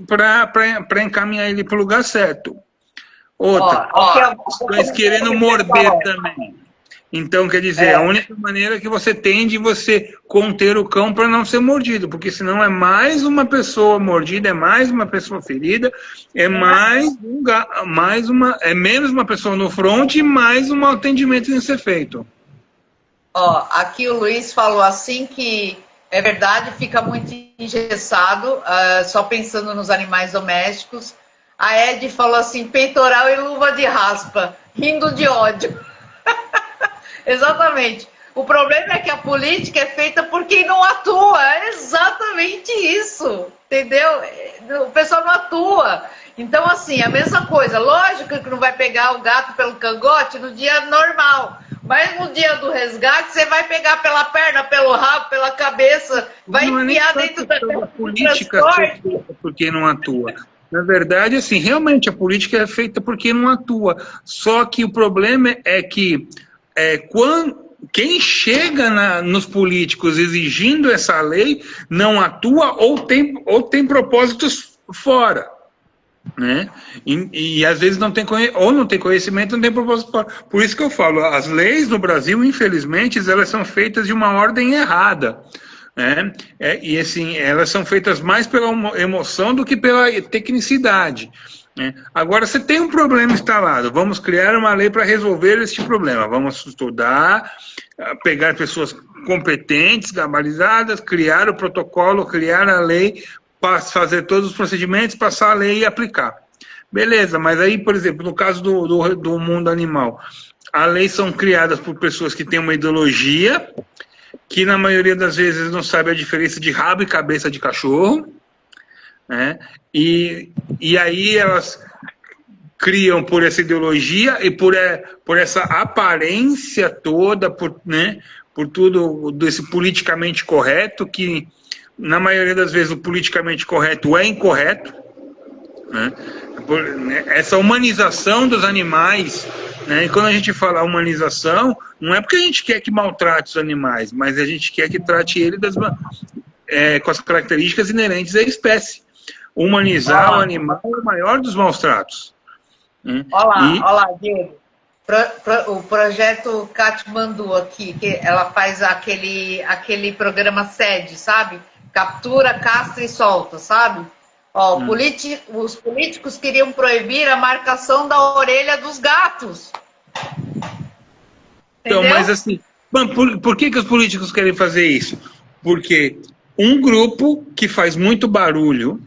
B: para encaminhar ele para o lugar certo. Outra, mas querendo morder também. Então, quer dizer, a única maneira que você tem de você conter o cão para não ser mordido, porque senão é mais uma pessoa mordida, é mais uma pessoa ferida, é menos uma pessoa no front e mais um atendimento tem que ser feito.
A: Aqui o Luiz falou assim que é verdade, fica muito engessado, só pensando nos animais domésticos. A Ed falou assim, peitoral e luva de raspa, rindo de ódio. Exatamente. O problema é que a política é feita por quem não atua. É exatamente isso. Entendeu? O pessoal não atua. Então, assim, a mesma coisa. Lógico que não vai pegar o gato pelo cangote no dia normal. Mas no dia do resgate, você vai pegar pela perna, pelo rabo, pela cabeça, vai enfiar dentro da
B: política por quem não atua. Na verdade, assim, realmente a política é feita por quem não atua. Só que o problema é que quem chega nos políticos exigindo essa lei não atua ou tem propósitos fora, né? E às vezes não tem conhecimento, não tem propósito fora. Por isso que eu falo, as leis no Brasil, infelizmente, elas são feitas de uma ordem errada, né? E assim, elas são feitas mais pela emoção do que pela tecnicidade. Agora, você tem um problema instalado, vamos criar uma lei para resolver este problema, vamos estudar, pegar pessoas competentes, gabarizadas, criar o protocolo, criar a lei, fazer todos os procedimentos, passar a lei e aplicar. Beleza, mas aí, por exemplo, no caso do mundo animal, as leis são criadas por pessoas que têm uma ideologia, que na maioria das vezes não sabe a diferença de rabo e cabeça de cachorro, né? E aí elas criam por essa ideologia e por essa aparência toda, né, por tudo desse politicamente correto, que na maioria das vezes o politicamente correto é incorreto, né? Essa humanização dos animais, né? E quando a gente fala humanização, não é porque a gente quer que maltrate os animais, mas a gente quer que trate ele com as características inerentes à espécie. Humanizar o animal é o maior dos maus tratos.
A: Olha lá, Diego. O projeto Katmandu aqui, que ela faz aquele programa SED, sabe? Captura, castra e solta, sabe? Ó, os políticos queriam proibir a marcação da orelha dos gatos.
B: Então, mas assim, por que os políticos querem fazer isso? Porque um grupo que faz muito barulho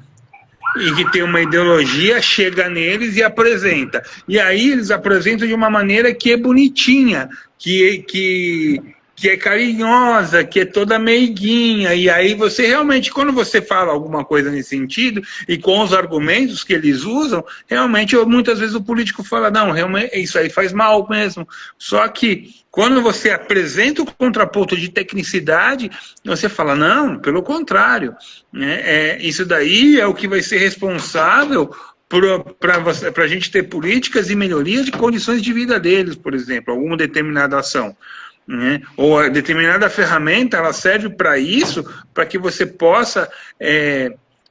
B: e que tem uma ideologia chega neles e apresenta. E aí eles apresentam de uma maneira que é bonitinha, que é carinhosa, que é toda meiguinha. E aí você realmente, quando você fala alguma coisa nesse sentido, e com os argumentos que eles usam, realmente muitas vezes o político fala, não, realmente isso aí faz mal mesmo. Só que quando você apresenta o contraponto de tecnicidade, você fala, não, pelo contrário, né? Isso daí é o que vai ser responsável para a gente ter políticas e melhorias de condições de vida deles, por exemplo, alguma determinada ação. Né? Ou a determinada ferramenta, ela serve para isso, para que você possa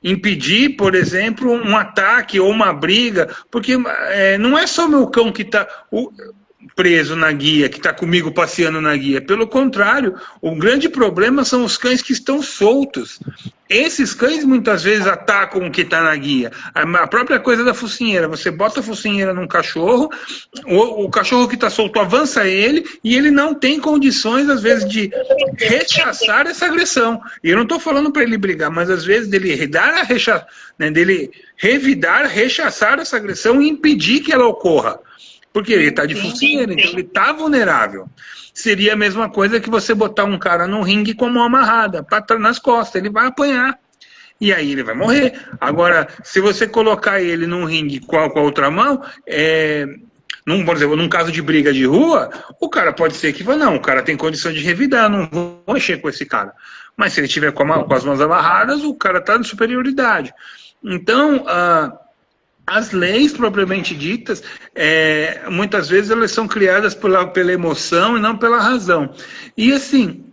B: impedir, por exemplo, um ataque ou uma briga, porque não é só meu cão que está preso na guia, que está comigo passeando na guia. Pelo contrário, o grande problema são os cães que estão soltos. Esses cães muitas vezes atacam o que está na guia. A própria coisa da focinheira. Você bota a focinheira num cachorro, o cachorro que está solto avança ele e ele não tem condições, às vezes, de rechaçar essa agressão. E eu não estou falando para ele brigar, mas às vezes dele revidar, rechaçar essa agressão e impedir que ela ocorra. Porque ele está de focinheira, então ele está vulnerável. Seria a mesma coisa que você botar um cara no ringue com a mão amarrada, nas costas, ele vai apanhar. E aí ele vai morrer. Agora, se você colocar ele num ringue com a outra mão, por exemplo, num caso de briga de rua, o cara pode ser que não, o cara tem condição de revidar, não vou mexer com esse cara. Mas se ele tiver com as mãos amarradas, o cara está de superioridade. Então, as leis propriamente ditas, muitas vezes elas são criadas pela emoção e não pela razão. E assim,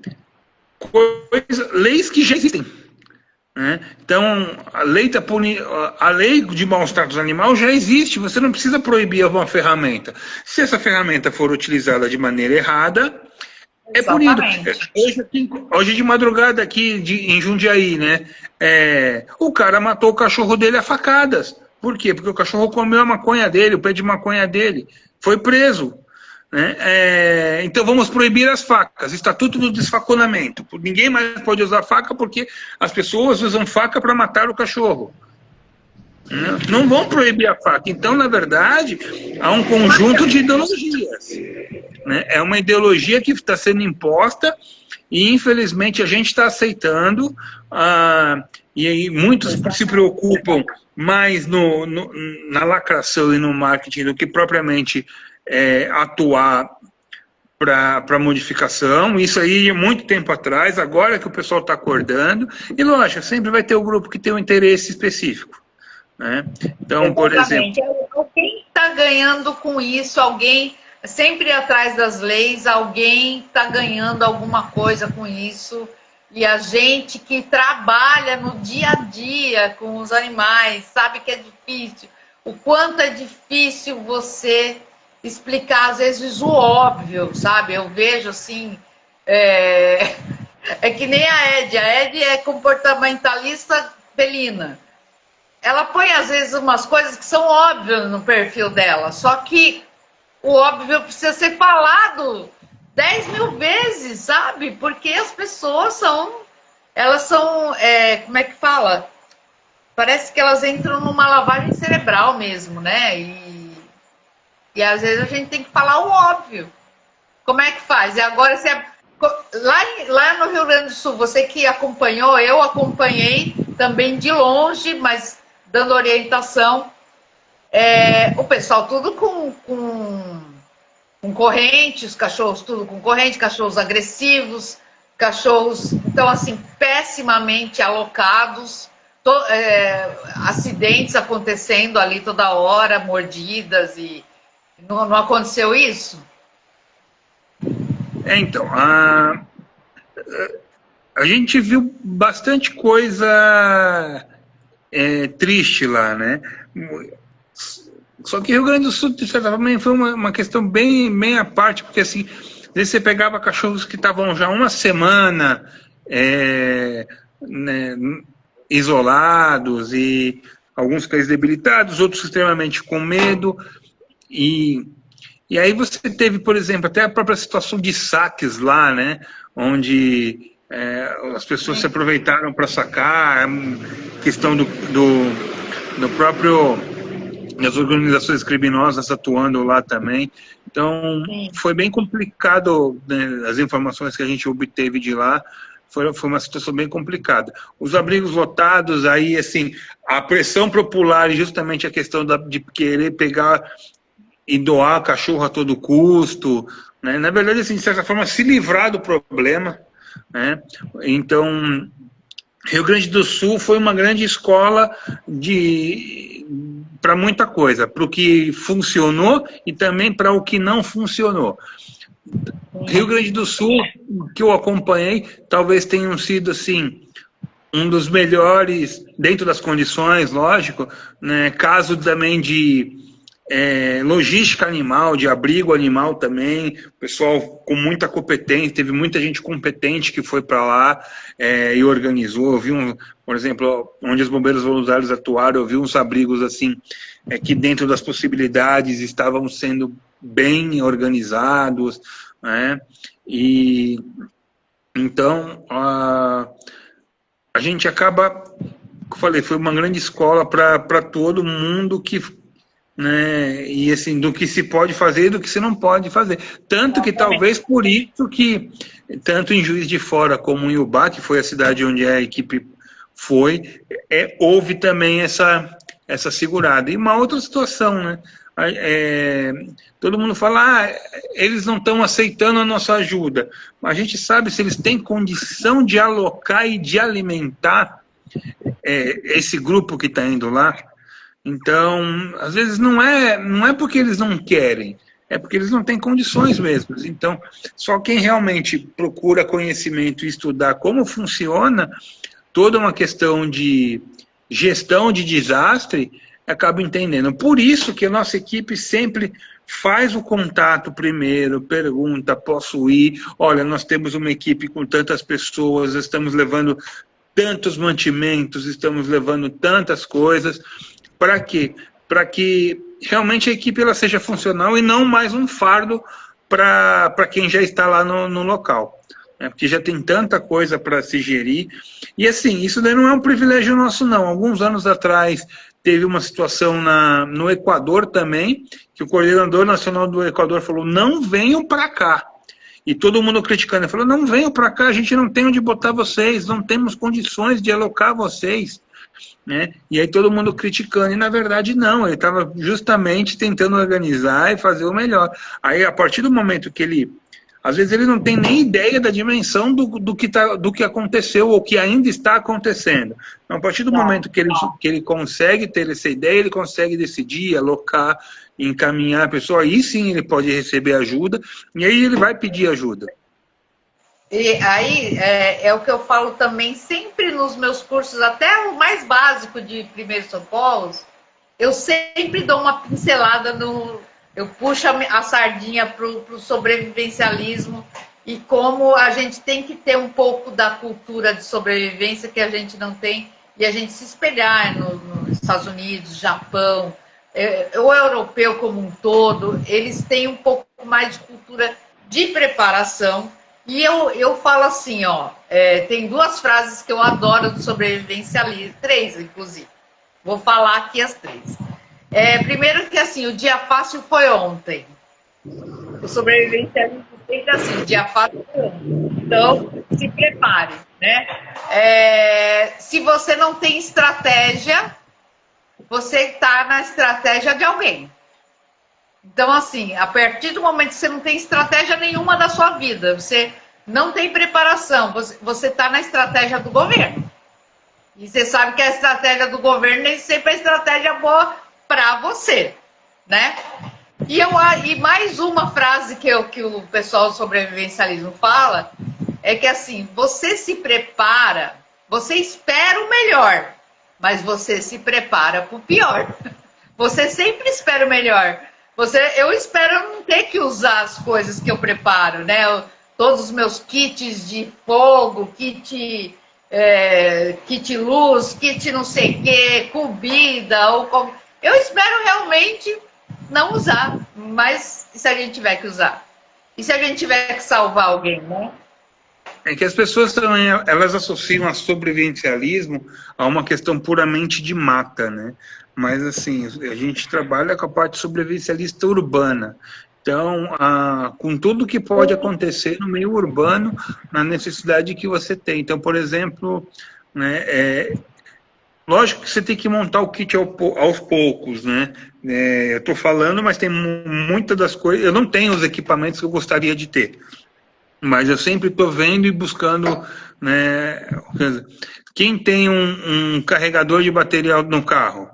B: leis que já existem. Né? Então, a lei de maus tratos animal já existe, você não precisa proibir uma ferramenta. Se essa ferramenta for utilizada de maneira errada, é punido. Hoje de madrugada aqui em Jundiaí, né? O cara matou o cachorro dele a facadas. Por quê? Porque o cachorro comeu a maconha dele, o pé de maconha dele. Foi preso. Né? Então vamos proibir as facas. Estatuto do desfaconamento. Ninguém mais pode usar faca porque as pessoas usam faca para matar o cachorro. Não vão proibir a faca. Então, na verdade, há um conjunto de ideologias. Né? É uma ideologia que está sendo imposta e, infelizmente, a gente está aceitando. E aí muitos se preocupam mais na lacração e no marketing do que propriamente atuar para modificação. Isso aí muito tempo atrás, agora que o pessoal está acordando. E lógico, sempre vai ter o grupo que tem um interesse específico. Né? Então, por exemplo...
A: Alguém está ganhando com isso, alguém sempre atrás das leis, alguém está ganhando alguma coisa com isso. E a gente que trabalha no dia a dia com os animais, sabe que é difícil. O quanto é difícil você explicar, às vezes, o óbvio, sabe? Eu vejo, assim, é que nem a Ed é comportamentalista felina. Ela põe, às vezes, umas coisas que são óbvias no perfil dela, só que o óbvio precisa ser falado 10 mil vezes, sabe? Porque as pessoas são, como é que fala? Parece que elas entram numa lavagem cerebral mesmo, né? E às vezes a gente tem que falar o óbvio. Como é que faz? E agora, lá no Rio Grande do Sul, você que acompanhou, eu acompanhei também de longe, mas dando orientação. o pessoal tudo com corrente, os cachorros tudo com corrente, cachorros agressivos, cachorros, então assim, pessimamente alocados, acidentes acontecendo ali toda hora, mordidas, e não aconteceu isso?
B: Então, a gente viu bastante coisa triste lá, né? Só que Rio Grande do Sul, de certa forma, foi uma questão bem à parte, porque assim, às vezes você pegava cachorros que estavam já uma semana né, isolados, e alguns cães debilitados, outros extremamente com medo, e aí você teve, por exemplo, até a própria situação de saques lá, né, onde as pessoas se aproveitaram para sacar, questão do próprio, das organizações criminosas atuando lá também. Então, foi bem complicado, né, as informações que a gente obteve de lá, foi uma situação bem complicada. Os abrigos lotados, aí, assim, a pressão popular e justamente a questão de querer pegar e doar cachorro a todo custo, né? Na verdade, assim, de certa forma, se livrar do problema, né? Então, Rio Grande do Sul foi uma grande escola para muita coisa, para o que funcionou e também para o que não funcionou. Rio Grande do Sul, que eu acompanhei, talvez tenham sido, assim, um dos melhores, dentro das condições, lógico, né? Caso também de logística animal, de abrigo animal também, pessoal com muita competência, teve muita gente competente que foi para lá e organizou. Eu vi, por exemplo, onde os bombeiros voluntários atuaram, eu vi uns abrigos assim, que dentro das possibilidades estavam sendo bem organizados, né? E então a gente acaba, como eu falei, foi uma grande escola para todo mundo que, né, e assim, do que se pode fazer e do que se não pode fazer. Tanto que talvez por isso que, tanto em Juiz de Fora como em Ubá, que foi a cidade onde a equipe foi, houve também essa segurada. E uma outra situação, né? Todo mundo fala, eles não estão aceitando a nossa ajuda. Mas a gente sabe se eles têm condição de alocar e de alimentar esse grupo que está indo lá. Então, às vezes não é porque eles não querem, é porque eles não têm condições mesmo. Então, só quem realmente procura conhecimento e estudar como funciona toda uma questão de gestão de desastre acaba entendendo. Por isso que a nossa equipe sempre faz o contato primeiro, pergunta, posso ir? Olha, nós temos uma equipe com tantas pessoas, estamos levando tantos mantimentos, estamos levando tantas coisas. Para quê? Para que realmente a equipe ela seja funcional e não mais um fardo para quem já está lá no local. Né? Porque já tem tanta coisa para se gerir. E assim, isso daí não é um privilégio nosso, não. Alguns anos atrás teve uma situação no Equador também, que o coordenador nacional do Equador falou, não venham para cá. E todo mundo criticando, ele falou, não venham para cá, a gente não tem onde botar vocês, não temos condições de alocar vocês. Né? E aí todo mundo criticando, e na verdade não, ele estava justamente tentando organizar e fazer o melhor. Aí a partir do momento que ele, às vezes ele não tem nem ideia da dimensão do que aconteceu ou que ainda está acontecendo. Então, a partir do momento que ele consegue ter essa ideia, ele consegue decidir, alocar, encaminhar a pessoa, aí sim ele pode receber ajuda, e aí ele vai pedir ajuda.
A: E aí é o que eu falo também sempre nos meus cursos, até o mais básico de primeiros socorros, eu sempre dou uma pincelada eu puxo a sardinha para o sobrevivencialismo e como a gente tem que ter um pouco da cultura de sobrevivência que a gente não tem e a gente se espelhar nos Estados Unidos, Japão, o europeu como um todo, eles têm um pouco mais de cultura de preparação. E eu falo assim, tem duas frases que eu adoro do sobrevivencialismo, 3, inclusive. Vou falar aqui as 3. Primeiro que, assim, o dia fácil foi ontem. O sobrevivencialismo sempre assim, o dia fácil foi ontem. Então, se prepare, né? Se você não tem estratégia, você está na estratégia de alguém. Então, assim, a partir do momento que você não tem estratégia nenhuma da sua vida, você não tem preparação, você está na estratégia do governo. E você sabe que a estratégia do governo nem sempre é estratégia boa para você, né? E mais uma frase que o pessoal do sobrevivencialismo fala é que, assim, você se prepara, você espera o melhor, mas você se prepara para o pior. Você sempre espera o melhor. Eu espero não ter que usar as coisas que eu preparo, né? Todos os meus kits de fogo, kit luz, kit não sei o quê, comida. Eu espero realmente não usar, mas e se a gente tiver que usar? E se a gente tiver que salvar alguém, né?
B: É que as pessoas também, elas associam a sobrevivencialismo a uma questão puramente de mata, né? Mas, assim, a gente trabalha com a parte sobrevivencialista urbana. Então, com tudo que pode acontecer no meio urbano, na necessidade que você tem. Então, por exemplo, né, lógico que você tem que montar o kit aos poucos, né? Eu estou falando, mas tem muitas das coisas... Eu não tenho os equipamentos que eu gostaria de ter. Mas eu sempre estou vendo e buscando, né? Quem tem um carregador de bateria no carro?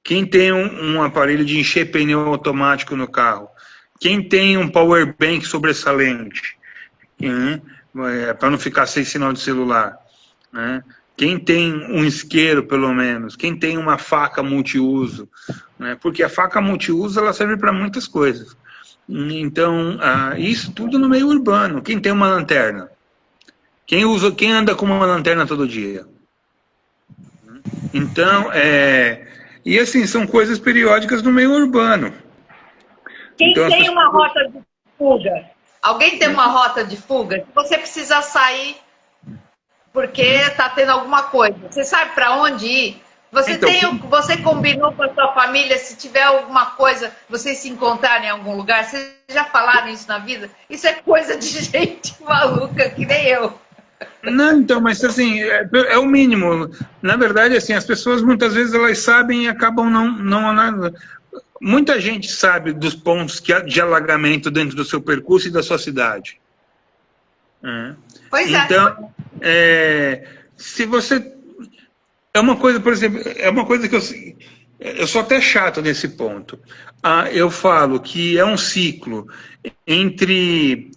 B: Quem tem um aparelho de encher pneu automático no carro? Quem tem um power bank sobressalente? Para não ficar sem sinal de celular, né? Quem tem um isqueiro, pelo menos? Quem tem uma faca multiuso? Né? Porque a faca multiuso ela serve para muitas coisas. Então, isso tudo no meio urbano. Quem tem uma lanterna? Quem anda com uma lanterna todo dia? Então, e assim, são coisas periódicas no meio urbano.
A: Quem então, tem uma rota de fuga? Alguém tem uma rota de fuga? Se você precisa sair porque está tendo alguma coisa, você sabe para onde ir? Você combinou com a sua família, se tiver alguma coisa, vocês se encontrarem em algum lugar? Vocês já falaram isso na vida? Isso é coisa de gente maluca, que nem eu.
B: Não, então, mas assim, é o mínimo. Na verdade, assim, as pessoas muitas vezes elas sabem e acabam não. Muita gente sabe dos pontos de alagamento dentro do seu percurso e da sua cidade.
A: Pois é.
B: Então, se você... É uma coisa, por exemplo, é uma coisa que eu sou até chato nesse ponto. Eu falo que é um ciclo entre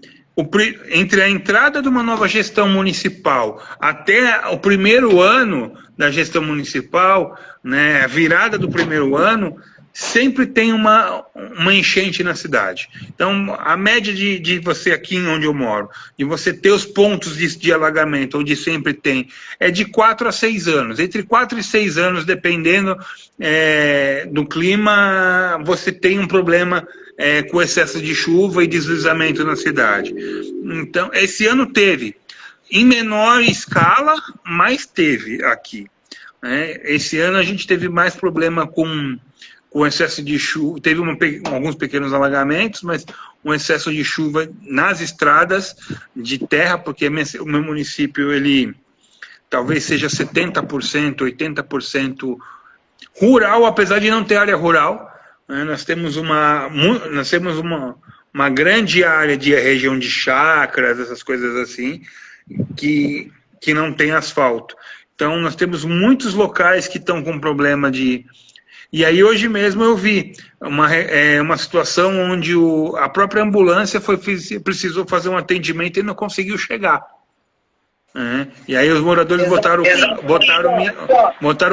B: a entrada de uma nova gestão municipal até o primeiro ano da gestão municipal, né, a virada do primeiro ano, sempre tem uma enchente na cidade. Então, a média de você aqui onde eu moro, de você ter os pontos de alagamento, onde sempre tem, é de 4 a 6 anos. Entre 4 e 6 anos, dependendo do clima, você tem um problema com excesso de chuva e deslizamento na cidade. Então, esse ano teve, em menor escala, mas teve aqui. Esse ano a gente teve mais problema com excesso de chuva, teve alguns pequenos alagamentos, mas um excesso de chuva nas estradas de terra, porque o meu município, ele talvez seja 70%, 80% rural, apesar de não ter área rural. Nós temos uma grande área de região de chacras, essas coisas assim, que não tem asfalto. Então, nós temos muitos locais que estão com problema de... E aí, hoje mesmo, eu vi uma situação onde a própria ambulância precisou fazer um atendimento e não conseguiu chegar. E aí, os moradores botaram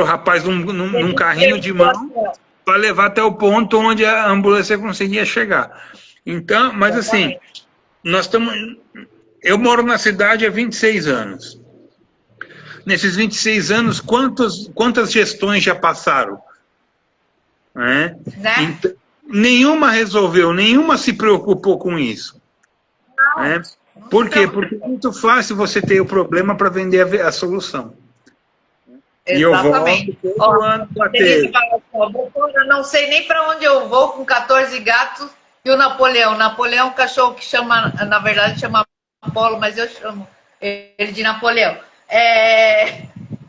B: o rapaz num carrinho de mão para levar até o ponto onde a ambulância conseguia chegar. Então, mas assim, eu moro na cidade há 26 anos. Nesses 26 anos, quantas gestões já passaram? Né? Então, nenhuma resolveu, nenhuma se preocupou com isso. Né? Por quê? Porque é muito fácil você ter o problema para vender a solução.
A: Exatamente.
B: E eu volto todo ano bater.
A: Eu não sei nem para onde eu vou com 14 gatos e o Napoleão. Napoleão é um cachorro que chama, na verdade chama Apolo, mas eu chamo ele de Napoleão.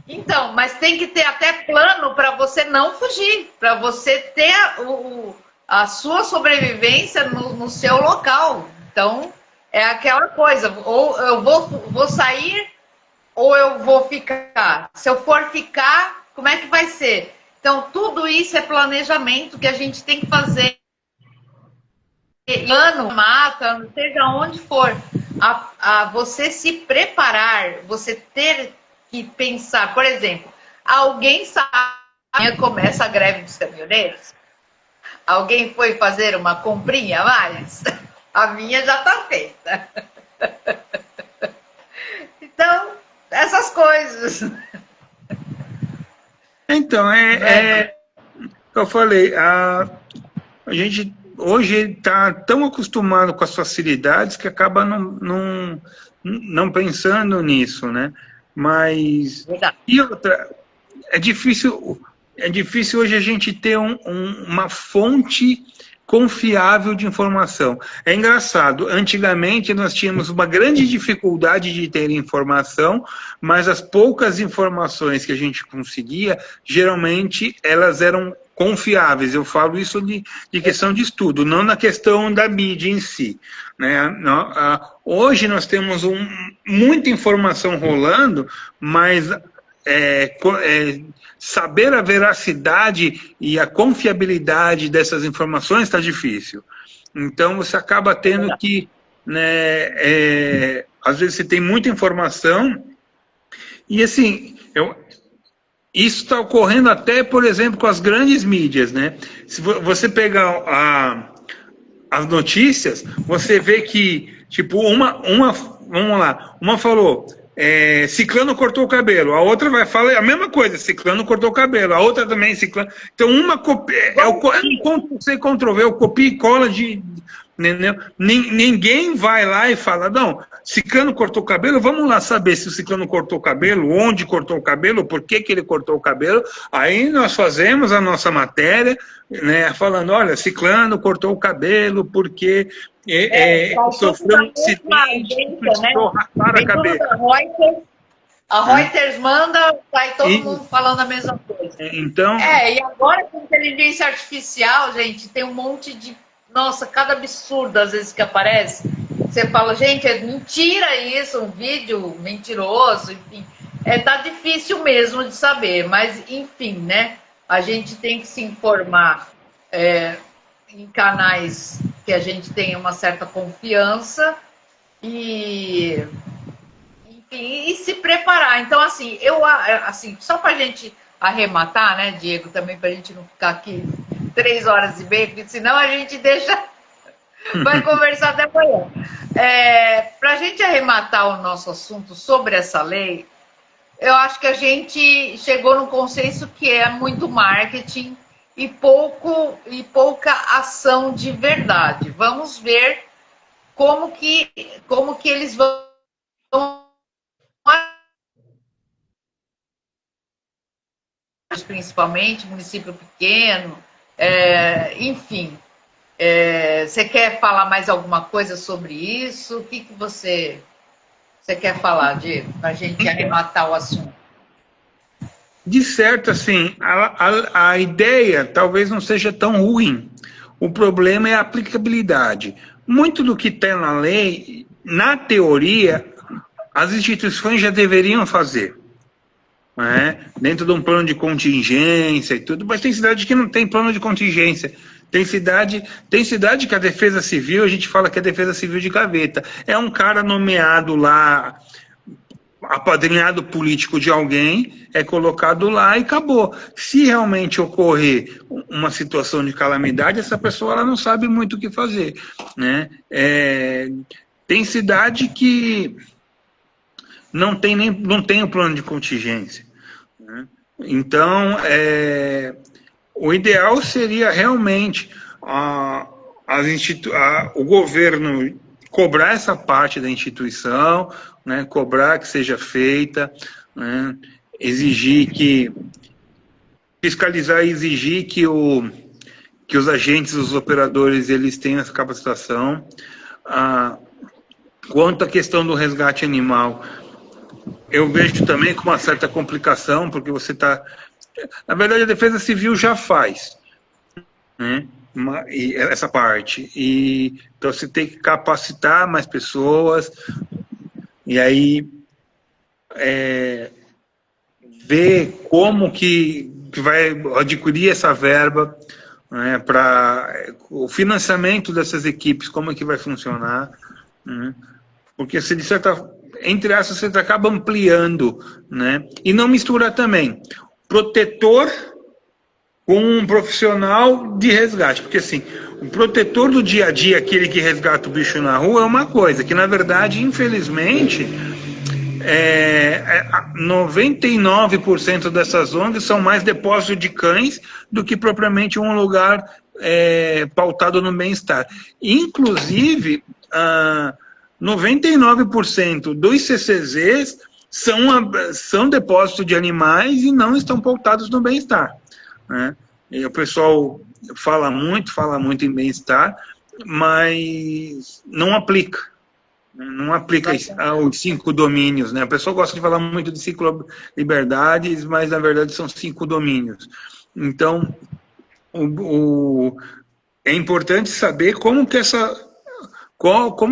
A: Então, mas tem que ter até plano para você não fugir, para você ter a sua sobrevivência no seu local. Então, é aquela coisa, ou eu vou sair ou eu vou ficar. Se eu for ficar, como é que vai ser? Então, tudo isso é planejamento que a gente tem que fazer. Ano, mata, seja onde for, a você se preparar, você ter que pensar, por exemplo, alguém sabe, começa a greve dos caminhoneiros, alguém foi fazer uma comprinha mais, a minha já está feita. Então, essas coisas.
B: Então, eu falei, a gente hoje está tão acostumado com as facilidades que acaba não pensando nisso, né? Mas, e outra, é difícil hoje a gente ter uma fonte confiável de informação. É engraçado, antigamente nós tínhamos uma grande dificuldade de ter informação, mas as poucas informações que a gente conseguia, geralmente elas eram confiáveis. Eu falo isso de questão de estudo, não na questão da mídia em si, né? Hoje nós temos muita informação rolando, mas saber a veracidade e a confiabilidade dessas informações está difícil. Então você acaba tendo que, né, às vezes você tem muita informação e assim, isso está ocorrendo até, por exemplo, com as grandes mídias, né? Se você pegar as notícias, você vê que, tipo, vamos lá, uma falou, ciclano cortou o cabelo, a outra vai falar a mesma coisa, ciclano cortou o cabelo, a outra também, ciclano. Então, uma copia, você Ctrl-V, o copia e cola de... Ninguém vai lá e fala, não, ciclano cortou o cabelo, vamos lá saber se o ciclano cortou o cabelo, onde cortou o cabelo, por que ele cortou o cabelo. Aí nós fazemos a nossa matéria, né, falando, olha, ciclano cortou o cabelo porque sofreu um acidente, precisou raspar a cabeça.
A: A Reuters manda, sai todo mundo falando a mesma coisa.
B: Então...
A: e agora com inteligência artificial, gente, tem um monte de... Nossa, cada absurdo às vezes que aparece. Você fala, gente, é mentira isso, um vídeo mentiroso, enfim. Tá difícil mesmo de saber, mas enfim, né? A gente tem que se informar em canais que a gente tenha uma certa confiança e se preparar. Então, assim, só para a gente arrematar, né, Diego, também para a gente não ficar aqui 3 horas e meia, porque senão a gente vai conversar até amanhã. Para a gente arrematar o nosso assunto sobre essa lei, eu acho que a gente chegou num consenso que é muito marketing e pouca ação de verdade. Vamos ver como que eles vão principalmente, município pequeno, enfim. Você quer falar mais alguma coisa sobre isso? O que você quer falar, Diego, para a gente arrematar o assunto?
B: De certo, assim, a ideia talvez não seja tão ruim. O problema é a aplicabilidade. Muito do que está na lei, na teoria, as instituições já deveriam fazer. Dentro de um plano de contingência e tudo, mas tem cidade que não tem plano de contingência. Tem cidade que a defesa civil, a gente fala que é defesa civil de gaveta. É um cara nomeado lá, apadrinhado político de alguém, é colocado lá e acabou. Se realmente ocorrer uma situação de calamidade, essa pessoa ela não sabe muito o que fazer, né? Tem cidade que não tem o plano de contingência, né? Então, o ideal seria realmente o governo cobrar essa parte da instituição, né, cobrar que seja feita, né, fiscalizar e exigir que os agentes, os operadores, eles tenham essa capacitação. Quanto à questão do resgate animal, eu vejo também com uma certa complicação, porque você está... Na verdade, a Defesa Civil já faz, né? Essa parte. Então, você tem que capacitar mais pessoas, e aí ver como que vai adquirir essa verba, né, para o financiamento dessas equipes, como é que vai funcionar, né? Porque se de certa, entre essas, você acaba ampliando, né? E não misturar também protetor com um profissional de resgate, porque assim, o protetor do dia a dia, aquele que resgata o bicho na rua, é uma coisa, que na verdade, infelizmente, 99% dessas ONGs são mais depósito de cães do que propriamente um lugar pautado no bem-estar. Inclusive, 99% dos CCZs são depósito de animais e não estão pautados no bem-estar, né? E o pessoal fala muito em bem-estar, mas não aplica. Não aplica aos 5 domínios, né? A pessoa gosta de falar muito de 5 liberdades, mas na verdade são 5 domínios. Então, é importante saber como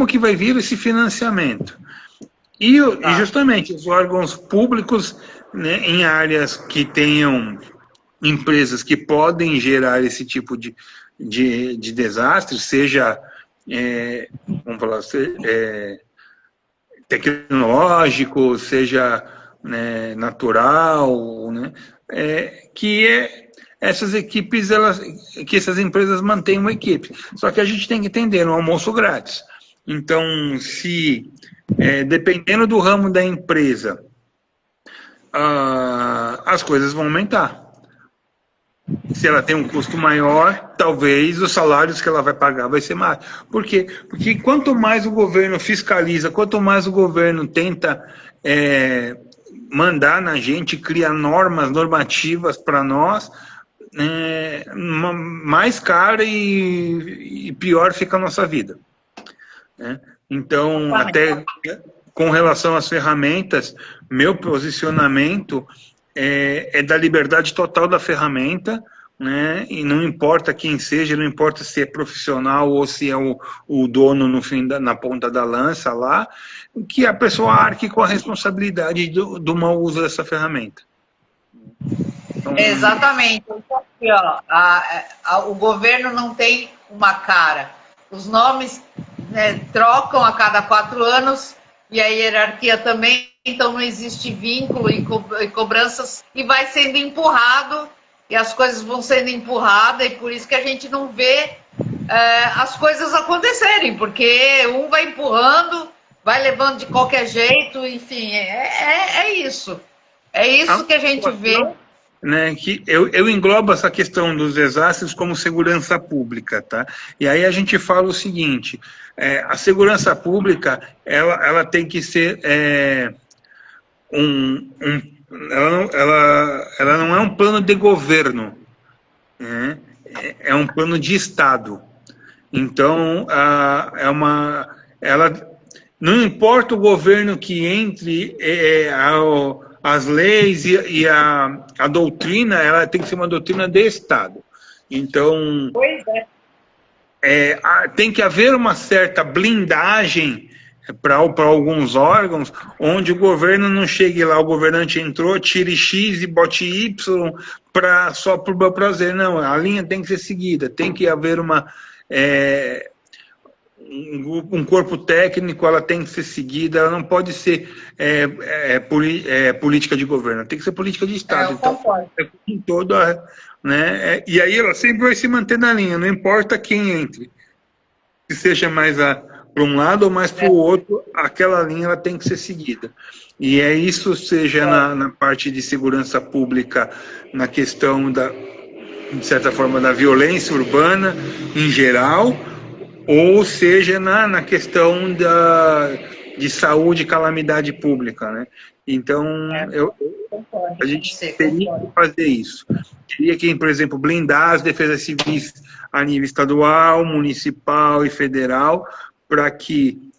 B: que vai vir esse financiamento. E justamente os órgãos públicos, né, em áreas que tenham empresas que podem gerar esse tipo de desastre, seja vamos falar, tecnológico, seja, né, natural, né, essas equipes, que essas empresas mantenham uma equipe. Só que a gente tem que entender, no almoço grátis. Então, se dependendo do ramo da empresa, as coisas vão aumentar. Se ela tem um custo maior, talvez os salários que ela vai pagar vai ser mais. Por quê? Porque quanto mais o governo fiscaliza, quanto mais o governo tenta mandar na gente, criar normativas para nós, mais cara e pior fica a nossa vida, né? Então, até com relação às ferramentas, meu posicionamento é da liberdade total da ferramenta, né? E não importa quem seja, não importa se é profissional ou se é o dono no fim na ponta da lança lá, que a pessoa arque com a responsabilidade do mau uso dessa ferramenta. Então,
A: exatamente. Então, aqui, ó, o governo não tem uma cara. Os nomes, né, trocam a cada 4 anos e a hierarquia também. Então não existe vínculo e cobranças, e vai sendo empurrado, e as coisas vão sendo empurradas, e por isso que a gente não vê as coisas acontecerem, porque um vai empurrando, vai levando de qualquer jeito, enfim, é isso. É isso que a gente vê.
B: Né, que eu englobo essa questão dos desastres como segurança pública, tá? E aí a gente fala o seguinte, a segurança pública, ela tem que ser... ela não é um plano de governo, né? É um plano de Estado. Então, não importa o governo que entre, as leis e a doutrina, ela tem que ser uma doutrina de Estado. Então,
A: pois
B: tem que haver uma certa blindagem para alguns órgãos, onde o governo não chegue lá, o governante entrou, tire X e bote Y só por meu prazer. Não, a linha tem que ser seguida, tem que haver um corpo técnico, ela tem que ser seguida, ela não pode ser política de governo, tem que ser política de Estado. Então, né, e aí ela sempre vai se manter na linha, não importa quem entre, que seja mais para um lado ou mais para o outro, aquela linha ela tem que ser seguida. E isso seja na parte de segurança pública, na questão de certa forma, da violência urbana em geral, ou seja na questão de saúde e calamidade pública, né? Então, a gente teria que fazer isso. Teria que, por exemplo, blindar as defesas civis a nível estadual, municipal e federal, para que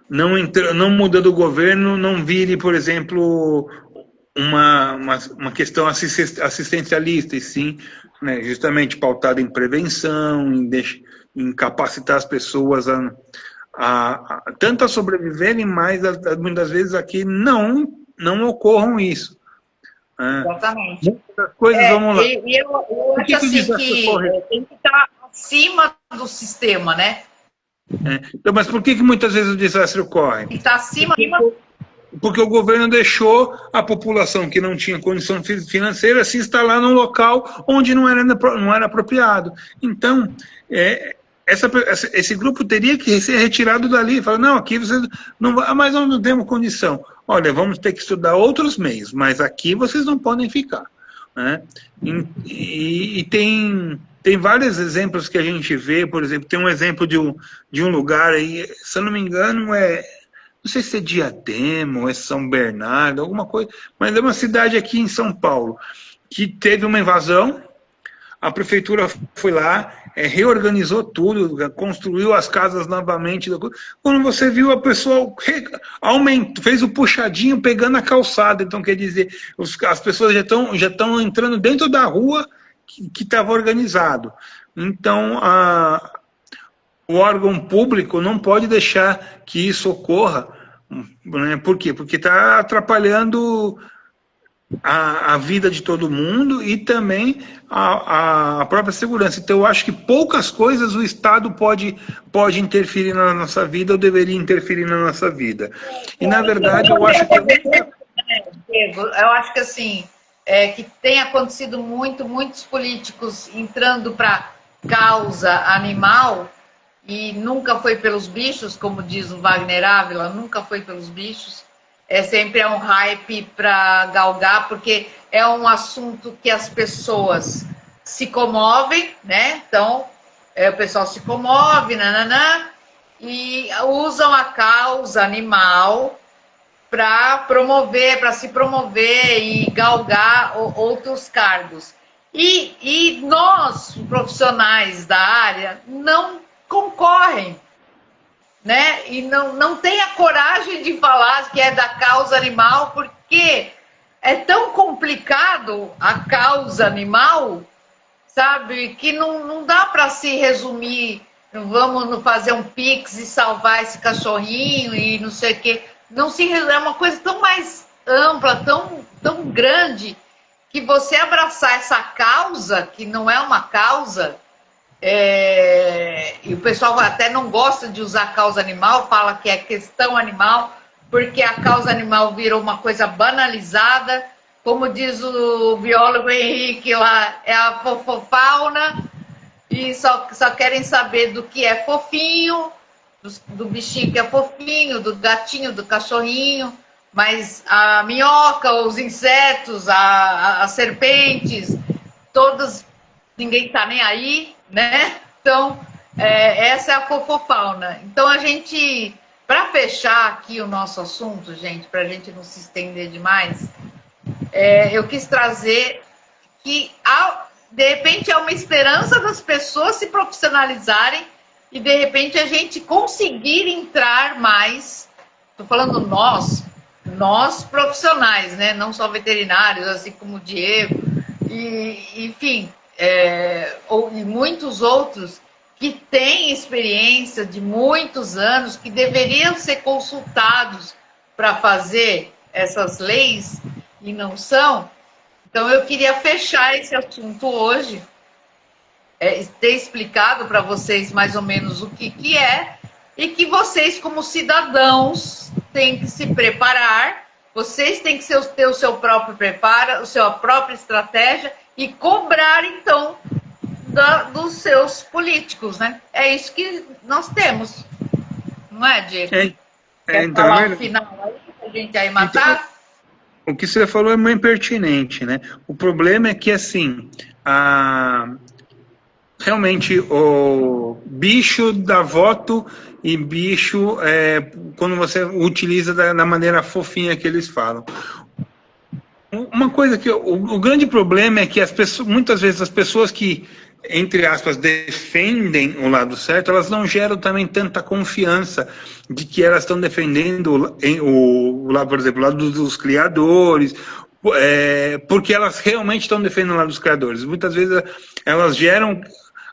B: não mudando o governo, não vire, por exemplo, uma questão assistencialista, e sim, né, justamente pautada em prevenção, em capacitar as pessoas tanto a sobreviverem, mas muitas vezes aqui não ocorram isso.
A: Exatamente.
B: Muitas coisas, vamos lá.
A: E eu acho assim que tem que estar acima do sistema, né?
B: Então, mas por que muitas vezes o desastre ocorre?
A: Tem que estar acima.
B: Porque o governo deixou a população que não tinha condição financeira se instalar num local onde não era apropriado. Então, esse grupo teria que ser retirado dali. Falar, não, aqui vocês não vão, mas nós não temos condição. Olha, vamos ter que estudar outros meios, mas aqui vocês não podem ficar. Né? E tem vários exemplos que a gente vê, por exemplo, tem um exemplo de um lugar aí, se eu não me engano, não sei se é Diadema ou é São Bernardo, alguma coisa, mas é uma cidade aqui em São Paulo, que teve uma invasão, a prefeitura foi lá, reorganizou tudo, construiu as casas novamente. Quando você viu, a pessoa fez o puxadinho pegando a calçada. Então, quer dizer, as pessoas já estão entrando dentro da rua que estava organizado. Então, o órgão público não pode deixar que isso ocorra. Né? Por quê? Porque está atrapalhando a vida de todo mundo e também a própria segurança. Então, eu acho que poucas coisas o Estado pode interferir na nossa vida ou deveria interferir na nossa vida. E, na verdade, eu acho que...
A: Eu acho que, assim, que tem acontecido muitos políticos entrando para causa animal e nunca foi pelos bichos, como diz o Wagner Ávila, nunca foi pelos bichos. Sempre é um hype para galgar, porque é um assunto que as pessoas se comovem, né? Então, o pessoal se comove, e usam a causa animal para se promover e galgar outros cargos. E nós, profissionais da área, não concorrem, né? E não tem a coragem de falar que é da causa animal, porque é tão complicado a causa animal, sabe, que não dá para se resumir, vamos fazer um pix e salvar esse cachorrinho e não sei o quê. É uma coisa tão mais ampla, tão grande, que você abraçar essa causa, que não é uma causa... e o pessoal até não gosta de usar causa animal, fala que é questão animal, porque a causa animal virou uma coisa banalizada, como diz o biólogo Henrique lá, é a fofofauna, e só querem saber do que é fofinho, do bichinho que é fofinho, do gatinho, do cachorrinho, mas a minhoca, os insetos, as serpentes, todos, ninguém tá nem aí, né? Então, essa é a fofofauna. Então, a gente, para fechar aqui o nosso assunto, gente, para a gente não se estender demais, eu quis trazer que, de repente, é uma esperança das pessoas se profissionalizarem e, de repente, a gente conseguir entrar mais, estou falando nós profissionais, né? Não só veterinários, assim como o Diego, e, enfim... e muitos outros que têm experiência de muitos anos, que deveriam ser consultados para fazer essas leis e não são. Então, eu queria fechar esse assunto hoje, ter explicado para vocês mais ou menos o que é, e que vocês, como cidadãos, têm que se preparar, vocês têm que ter o seu próprio preparo, a sua própria estratégia, e cobrar, então, dos seus políticos, né? É isso que nós temos. Não é, Diego? Quer falar no final aí, pra gente aí matar?
B: Então, o que você falou é muito pertinente, né? O problema é que, assim, realmente, o bicho dá voto e bicho, quando você utiliza da maneira fofinha que eles falam. uma coisa que o grande problema é que as pessoas, muitas vezes as pessoas que, entre aspas, defendem o lado certo, elas não geram também tanta confiança de que elas estão defendendo lado, por exemplo, o lado dos criadores, porque elas realmente estão defendendo o lado dos criadores. Muitas vezes elas geram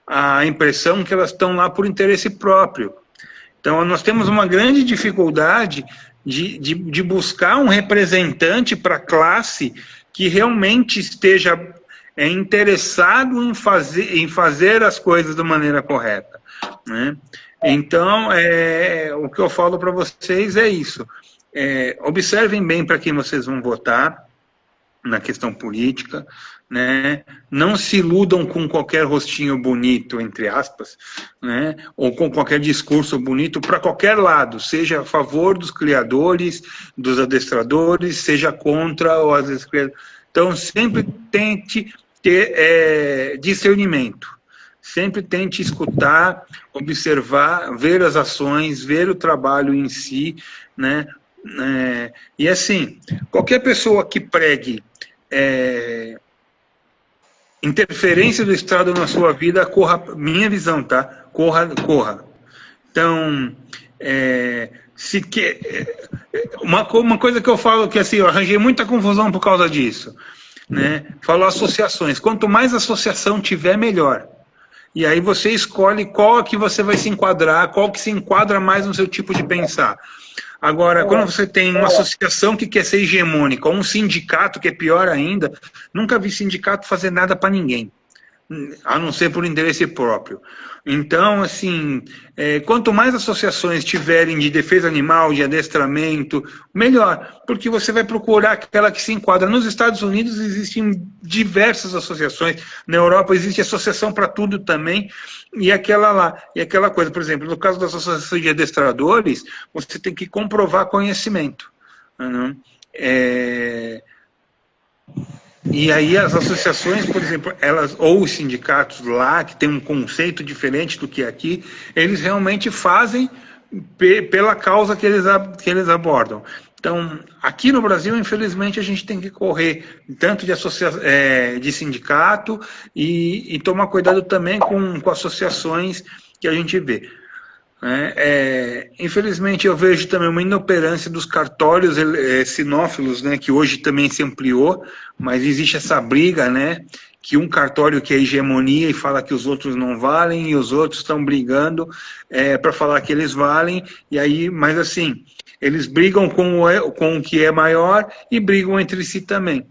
B: a impressão que elas estão lá por interesse próprio. Então nós temos uma grande dificuldade de buscar um representante para a classe que realmente esteja interessado em fazer as coisas da maneira correta, né? Então, o que eu falo para vocês é isso. Observem bem para quem vocês vão votar na questão política, né? Não se iludam com qualquer rostinho bonito, entre aspas, né? Ou com qualquer discurso bonito para qualquer lado, seja a favor dos criadores, dos adestradores, seja contra ou às vezes. Então, sempre tente ter discernimento, sempre tente escutar, observar, ver as ações, ver o trabalho em si, né? E assim, qualquer pessoa que pregue interferência do Estado na sua vida, corra, minha visão, tá? Corra. Então, uma coisa que eu falo que assim, eu arranjei muita confusão por causa disso, né? Falo associações. Quanto mais associação tiver, melhor. E aí você escolhe qual que você vai se enquadrar, qual que se enquadra mais no seu tipo de pensar. Agora, quando você tem uma associação que quer ser hegemônica, ou um sindicato que é pior ainda, nunca vi sindicato fazer nada para ninguém, a não ser por interesse próprio. Então, assim, quanto mais associações tiverem de defesa animal, de adestramento, melhor, porque você vai procurar aquela que se enquadra. Nos Estados Unidos existem diversas associações, na Europa existe associação para tudo também, e aquela coisa, por exemplo, no caso das associações de adestradores, você tem que comprovar conhecimento, né? E aí as associações, por exemplo, ou os sindicatos lá, que tem um conceito diferente do que aqui, eles realmente fazem pela causa que eles abordam. Então, aqui no Brasil, infelizmente, a gente tem que correr tanto de sindicato e tomar cuidado também com associações que a gente vê. Infelizmente eu vejo também uma inoperância dos cartórios sinófilos, né, que hoje também se ampliou, mas existe essa briga, né, que um cartório quer hegemonia e fala que os outros não valem, e os outros estão brigando para falar que eles valem, e aí, mas assim, eles brigam com o que é maior e brigam entre si também.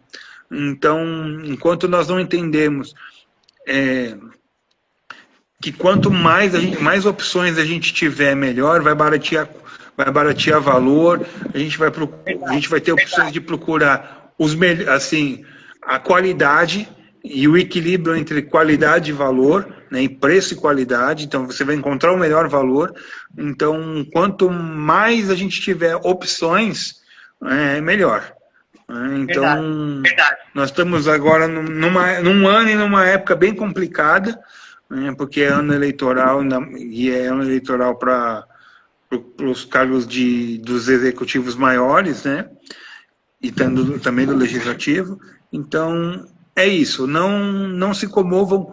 B: Então, enquanto nós não entendemos que quanto mais opções a gente tiver, melhor, vai baratear valor, a gente vai ter opções de procurar assim, a qualidade e o equilíbrio entre qualidade e valor, né, e preço e qualidade, então você vai encontrar o melhor valor. Então, quanto mais a gente tiver opções, melhor. Então, verdade. Nós estamos agora num ano e numa época bem complicada, porque é ano eleitoral, e é ano eleitoral para os cargos dos executivos maiores, né? E também do legislativo. Então, é isso. Não se comovam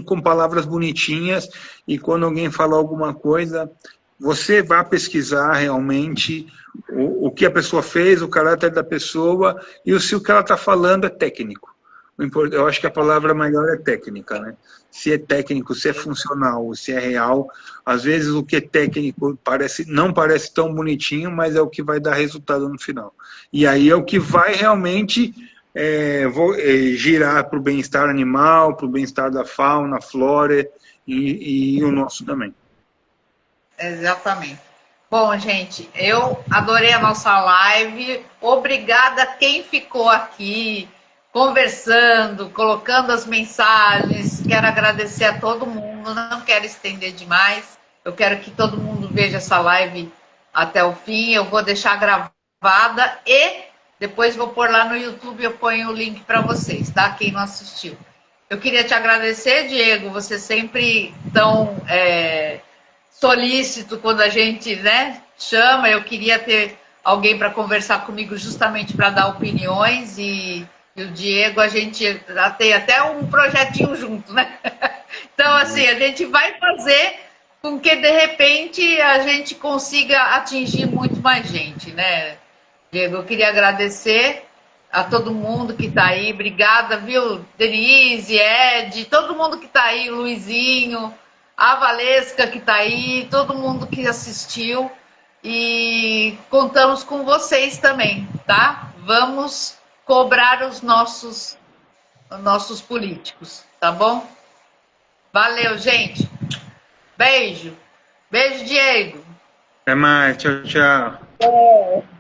B: com palavras bonitinhas, e quando alguém fala alguma coisa, você vá pesquisar realmente o que a pessoa fez, o caráter da pessoa, e se o que ela está falando é técnico. Eu acho que a palavra melhor é técnica, né? Se é técnico, se é funcional, se é real. Às vezes o que é técnico não parece tão bonitinho, mas é o que vai dar resultado no final. E aí é o que vai realmente girar para o bem-estar animal, para o bem-estar da fauna, flora e o nosso também.
A: Exatamente. Bom, gente, eu adorei a nossa live. Obrigada a quem ficou aqui conversando, colocando as mensagens. Quero agradecer a todo mundo, não quero estender demais. Eu quero que todo mundo veja essa live até o fim. Eu vou deixar gravada e depois vou pôr lá no YouTube, eu ponho o link para vocês, tá? Quem não assistiu. Eu queria te agradecer, Diego, você sempre tão solícito quando a gente, né, chama. Eu queria ter alguém para conversar comigo justamente para dar opiniões e E o Diego, a gente já tem até um projetinho junto, né? Então, assim, a gente vai fazer com que, de repente, a gente consiga atingir muito mais gente, né? Diego, eu queria agradecer a todo mundo que está aí. Obrigada, viu? Denise, Ed, todo mundo que está aí, Luizinho, a Valesca que está aí, todo mundo que assistiu. E contamos com vocês também, tá? Vamos cobrar os nossos políticos, tá bom? Valeu, gente. Beijo. Beijo, Diego.
B: Até mais. Tchau, tchau.
A: É.